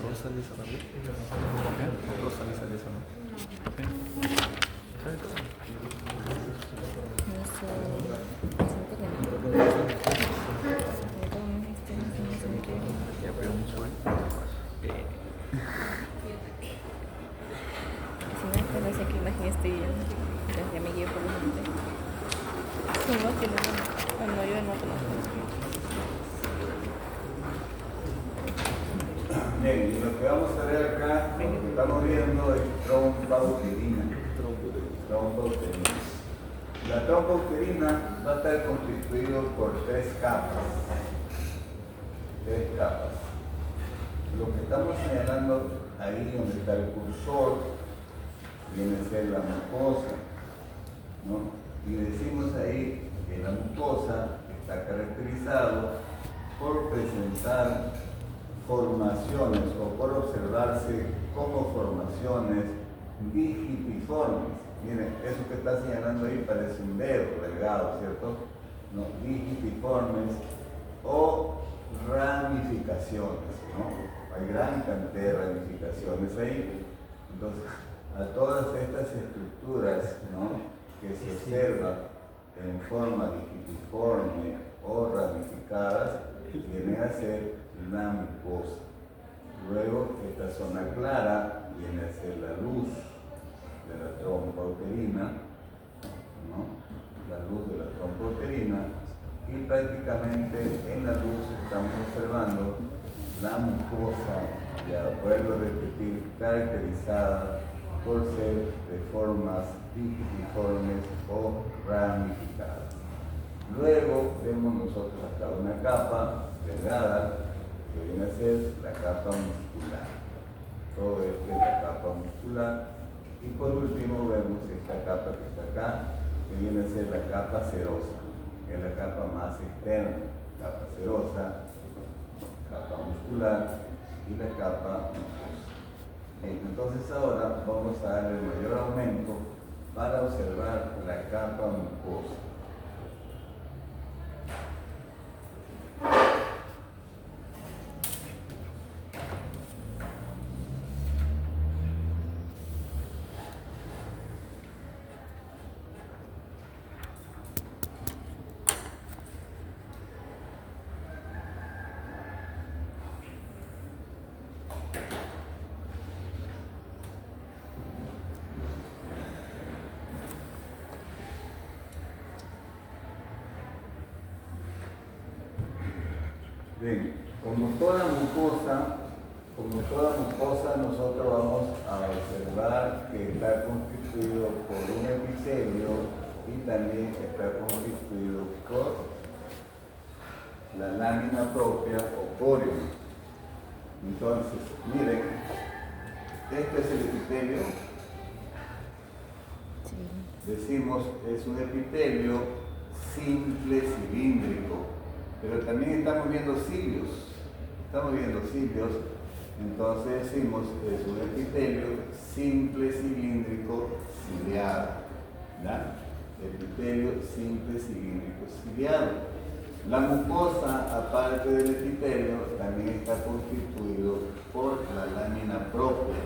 Rosa Lisa también. Rosa Lisa eso, ¿no? Ya, pero un sueño. Si no sé qué imagen estoy viendo, ya me guío por la mente. Como que no, yo no conozco. Bien, y lo que vamos a ver acá, lo que estamos viendo es trombauterina. La trombauterina va a estar constituido por tres capas. Lo que estamos señalando ahí donde está el cursor viene a ser la mucosa, ¿no? Y decimos ahí que la mucosa está caracterizado por presentar formaciones o por observarse como formaciones digitiformes. Miren, eso que está señalando ahí parece un dedo delgado, ¿cierto? No, digitiformes o ramificaciones, ¿no? Hay gran cantidad de ramificaciones ahí. Entonces, a todas estas estructuras, ¿no?, que se observan en forma digitiforme o ramificadas, vienen a ser la mucosa. Luego, esta zona clara viene a ser la luz de la trompa uterina, ¿no?, la luz de la trompa uterina, y prácticamente en la luz estamos observando la mucosa, ya vuelvo a repetir, caracterizada por ser de formas digitiformes o ramificadas. Luego vemos nosotros acá una capa delgada que viene a ser la capa muscular. Todo esto es la capa muscular. Y por último vemos esta capa que está acá, que viene a ser la capa serosa, que es la capa más externa. Capa serosa, capa muscular y la capa mucosa. Entonces ahora vamos a darle mayor aumento para observar la capa mucosa. Bien, como toda mucosa, nosotros vamos a observar que está constituido por un epitelio y también está constituido por la lámina propia o corium. Entonces, miren, este es el epitelio. Decimos, es un epitelio simple cilíndrico. Pero también estamos viendo cilios, entonces decimos que es un epitelio simple cilíndrico ciliado, ¿ya? Epitelio simple cilíndrico ciliado. La mucosa, aparte del epitelio, también está constituido por la lámina propia,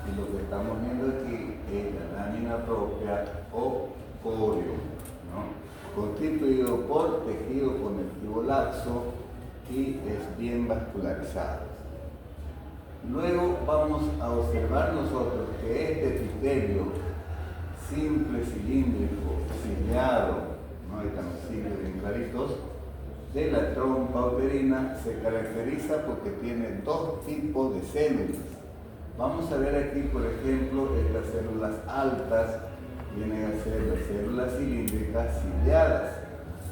y lo que estamos viendo aquí es la lámina propia o corium, ¿no?, constituido por tejido conectivo laxo y es bien vascularizado. Luego vamos a observar nosotros que este epitelio simple cilíndrico ciliado, ¿no?, están los cilios bien claritos, de la trompa uterina se caracteriza porque tiene dos tipos de células. Vamos a ver aquí, por ejemplo, estas células altas vienen a ser las células cilíndricas ciliadas,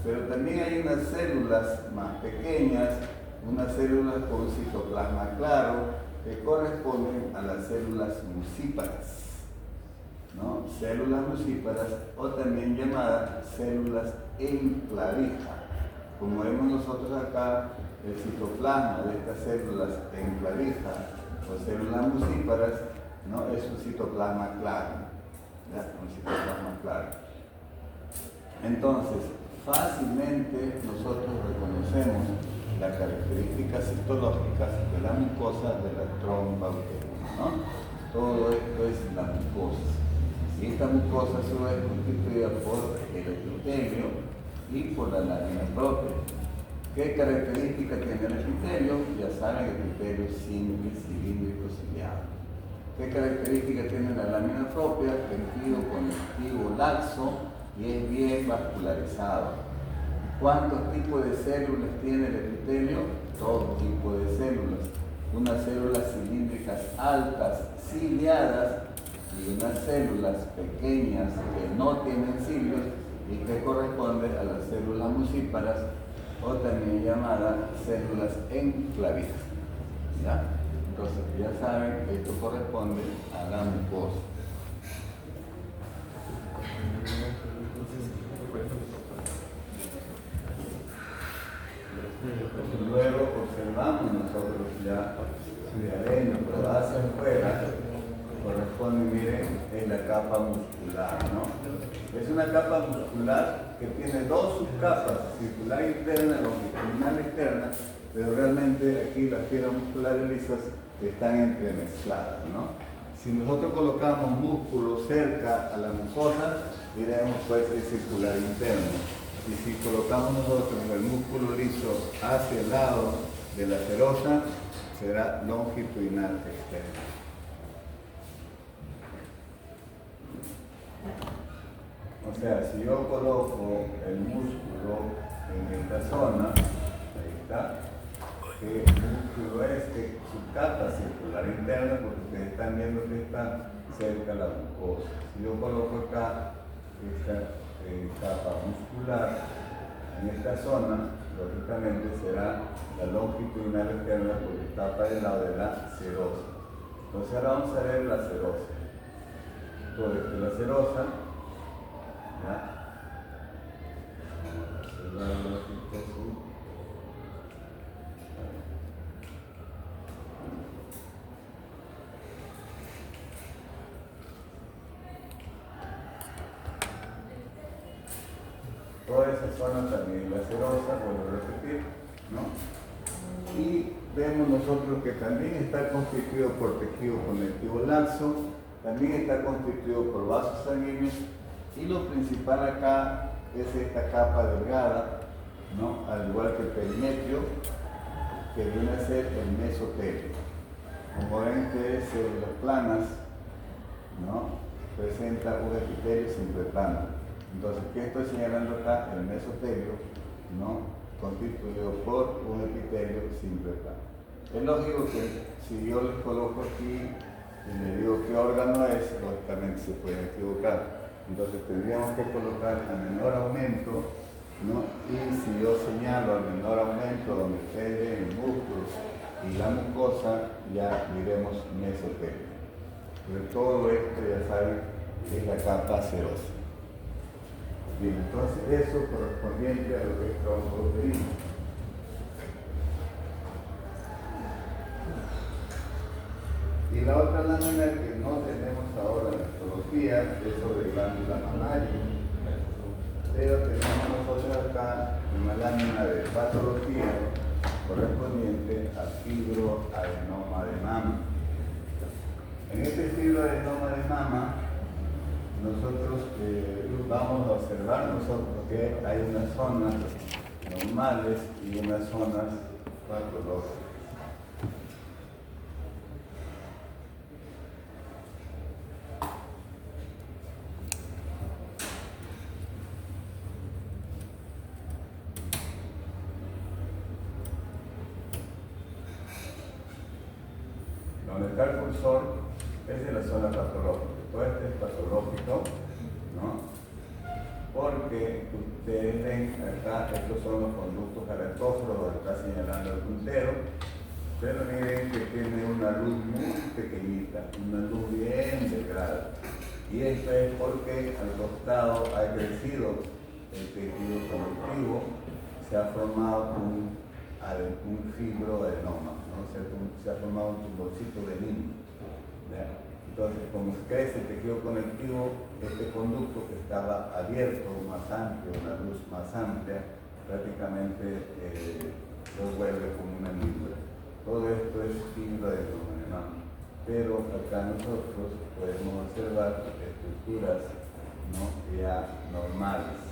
pero también hay unas células más pequeñas, unas células con citoplasma claro, que corresponden a las células mucíparas, ¿no? Células mucíparas, o también llamadas células en clavija. Como vemos nosotros acá, el citoplasma de estas células en clavija o células mucíparas, ¿no?, es un citoplasma claro. ¿Ya? Un citoplasma claro. Entonces, fácilmente nosotros reconocemos las características histológicas de la mucosa de la trompa uterina, ¿no? Todo esto es la mucosa. Y esta mucosa a su vez es constituida por el epitelio y por la lámina propia. ¿Qué características tiene el epitelio? Ya saben, el epitelio simple, cilíndrico, ciliado. ¿Qué características tiene la lámina propia? Tejido conectivo laxo y es bien vascularizado. ¿Cuántos tipos de células tiene el epitelio? Dos tipos de células. Unas células cilíndricas altas, ciliadas, y unas células pequeñas que no tienen cilios y que corresponden a las células mucíparas o también llamadas células en clavija. ¿Ya? Entonces, ya saben, esto corresponde a la mucosa. Luego observamos nosotros ya de adentro hacia afuera, corresponde, miren, en la capa muscular, ¿no? Es una capa muscular que tiene dos subcapas, circular interna, longitudinal externa, pero realmente aquí las fibras musculares lisas están entremezcladas, ¿no? Si nosotros colocamos músculo cerca a la mucosa, diremos pues es circular interno. Y si colocamos nosotros el músculo liso hacia el lado de la serosa, será longitudinal externo. O sea, si yo coloco el músculo en esta zona, ahí está, que el músculo es su capa circular interna, porque ustedes están viendo que está cerca de la mucosa. Si yo coloco acá esta capa muscular en esta zona, lógicamente será la longitudinal externa porque está para el lado de la serosa. Entonces ahora vamos a ver la serosa. Todo esto es la serosa. ¿Ya? Vamos a observarlo aquí, pues, toda esa zona también la serosa, vuelvo a repetir, ¿no? Y vemos nosotros que también está constituido por tejido conectivo laxo, también está constituido por vasos sanguíneos, y lo principal acá es esta capa delgada, ¿no? Al igual que el perimetrio, que viene a ser el mesotelio. Como ven ustedes, las planas, ¿no? Presenta un epitelio simple plano. Entonces, ¿qué estoy señalando acá? El mesotelio, ¿no? Constituido por un epitelio simple plano. Es lógico que si yo les coloco aquí y les digo qué órgano es, lógicamente se pueden equivocar. Entonces tendríamos que colocar a menor aumento, ¿no? Y si yo señalo al menor aumento donde esté el músculo y la mucosa, ya diremos mesotelio. Pero todo esto, ya saben, es la capa serosa. Bien, entonces eso correspondiente a lo que es trombocitopenia. Y la otra lámina que no tenemos ahora en la histología es sobre glándula mamaria. Pero tenemos nosotros acá una lámina de patología correspondiente al fibroadenoma de mama. En este fibroadenoma de mama, nosotros vamos a observar que hay unas zonas normales y unas zonas patológicas. Donde está el cursor es de la zona patológica. Todo esto es patológico, ¿no? Porque ustedes ven acá, estos son los conductos galactóforos, está señalando el puntero, pero miren que tiene una luz muy pequeñita, una luz bien delgada. Y esto es porque al costado ha crecido el tejido conectivo, se ha formado un fibroadenoma, ¿no? Se ha formado un tumorcito benigno. Entonces, como crece el tejido conectivo, este conducto que estaba abierto, más amplio, una luz más amplia, prácticamente lo vuelve como una fibra. Todo esto es fibroadenoma de mama. Pero acá nosotros podemos observar estructuras, ¿no? Ya normales.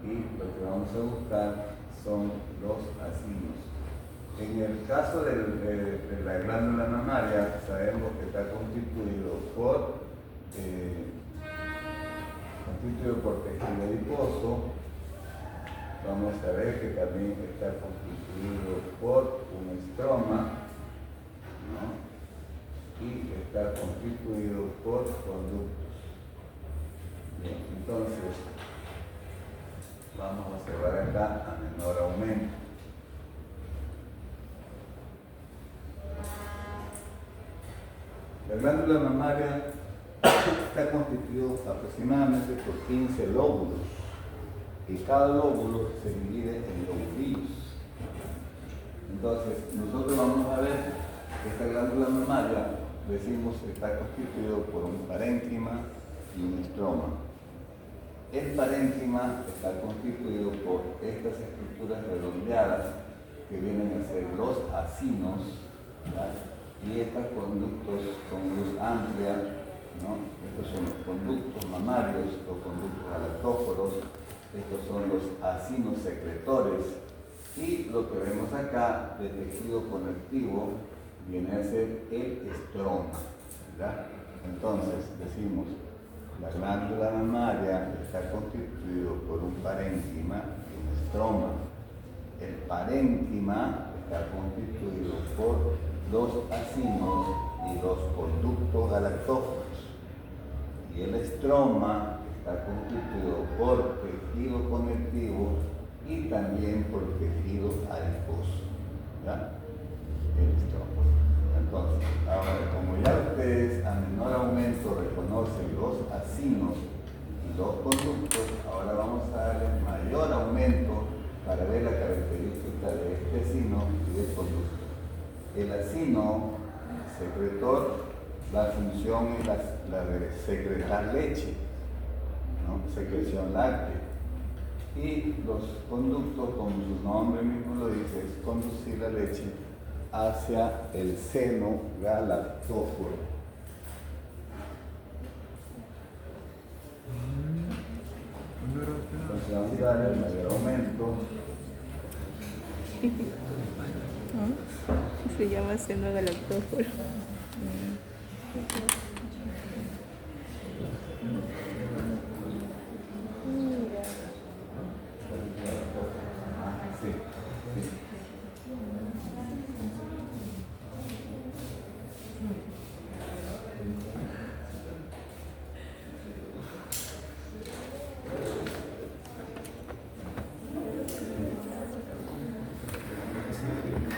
Y lo que vamos a buscar son los acinos. En el caso de la glándula mamaria, sabemos que está constituido por tejido adiposo. Vamos a ver que también está constituido por un estroma, ¿no? Y está constituido por conductos. Bien, entonces vamos a observar acá a menor aumento. La glándula mamaria está constituida aproximadamente por 15 lóbulos y cada lóbulo se divide en lobulillos. Entonces, nosotros vamos a ver que esta glándula mamaria, decimos, está constituido por un parénquima y un estroma. El parénquima está constituido por estas estructuras redondeadas que vienen a ser los acinos, ¿verdad? Y estos conductos con luz amplia, ¿no? Estos son los conductos mamarios, los conductos galactóforos, estos son los acinos secretores, y lo que vemos acá de tejido conectivo viene a ser el estroma, ¿verdad? Entonces decimos, la glándula mamaria está constituido por un parénquima y un estroma. El parénquima está constituido por los acinos y los conductos galactóforos. Y el estroma está constituido por tejido conectivo y también por tejido adiposo, ¿ya? El estroma. Entonces, ahora, como ya ustedes a menor aumento reconocen los acinos y los conductos, ahora vamos a darle mayor aumento para ver la característica de este acino y del conducto. El acino secretor, la función es la de secretar leche, ¿no? Secreción láctea. Y los conductos, como su nombre mismo lo dice, es conducir la leche hacia el seno galactóforo. Entonces vamos a darle el mayor aumento. Se llama seno galactóforo. Sí, sí.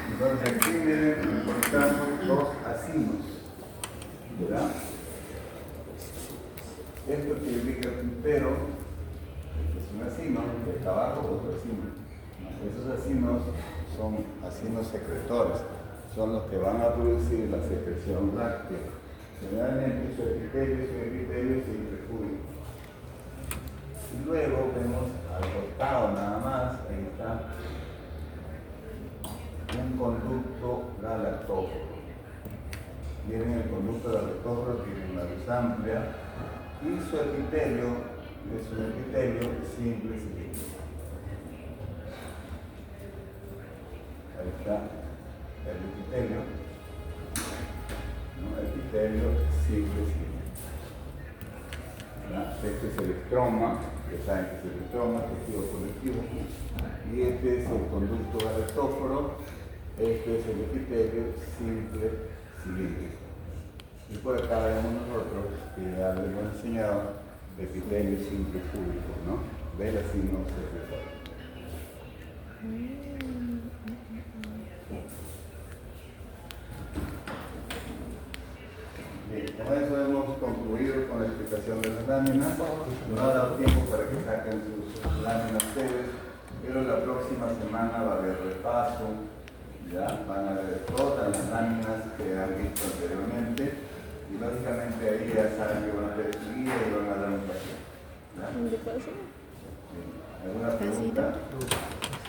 Entonces aquí miren, encontramos los acinos, ¿verdad? Esto que indica el puntero, este es un acino, de acá abajo otro acino. Esos acinos son acinos secretores, son los que van a producir la secreción láctea. Generalmente su epitelio siempre público. Y luego vemos al costado nada más, ahí está un conducto galactóforo. Miren, el conducto galactóforo tiene una luz amplia y su epitelio es un epitelio simple cilíndrico. Ahí está el epitelio, ¿no? Epitelio simple cilíndrico. Este es el estroma, que saben que es el estroma, tejido conectivo, y este es el conducto galactóforo. Este es el epitelio simple cilíndrico. Y por acá vemos nosotros, que ya les hemos enseñado, epitelio simple público, ¿no? Del acino secretorio. Bien, con eso hemos concluido con la explicación de las láminas. No ha dado tiempo para que saquen sus láminas ustedes, pero la próxima semana va a haber repaso. Ya van a ver todas las láminas que han visto anteriormente y básicamente ahí ya saben que van a ver su guía y van a dar un paseo. ¿De paso? ¿Alguna pregunta?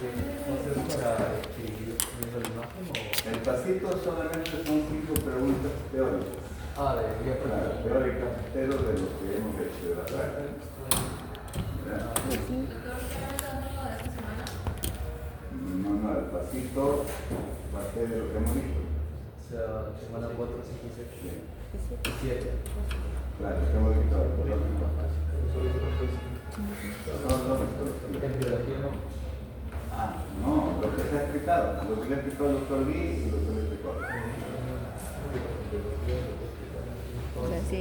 ¿Entonces para escribir viendo la imagen o...? El pasito solamente son 5 preguntas teóricas. Ah, de guía Claro, práctica. teóricas, pero de lo que hemos hecho de la práctica. ¿Ya? No, el pasito va a ser de lo que hemos visto. O sea, semana 4, 5, 6, 7. Claro, lo que hemos visto ahora, por lo menos. En biología no. Ah, no, lo que se ha explicado, lo que le ha explicado el doctor Lee y lo que le explicó. O sea, sí,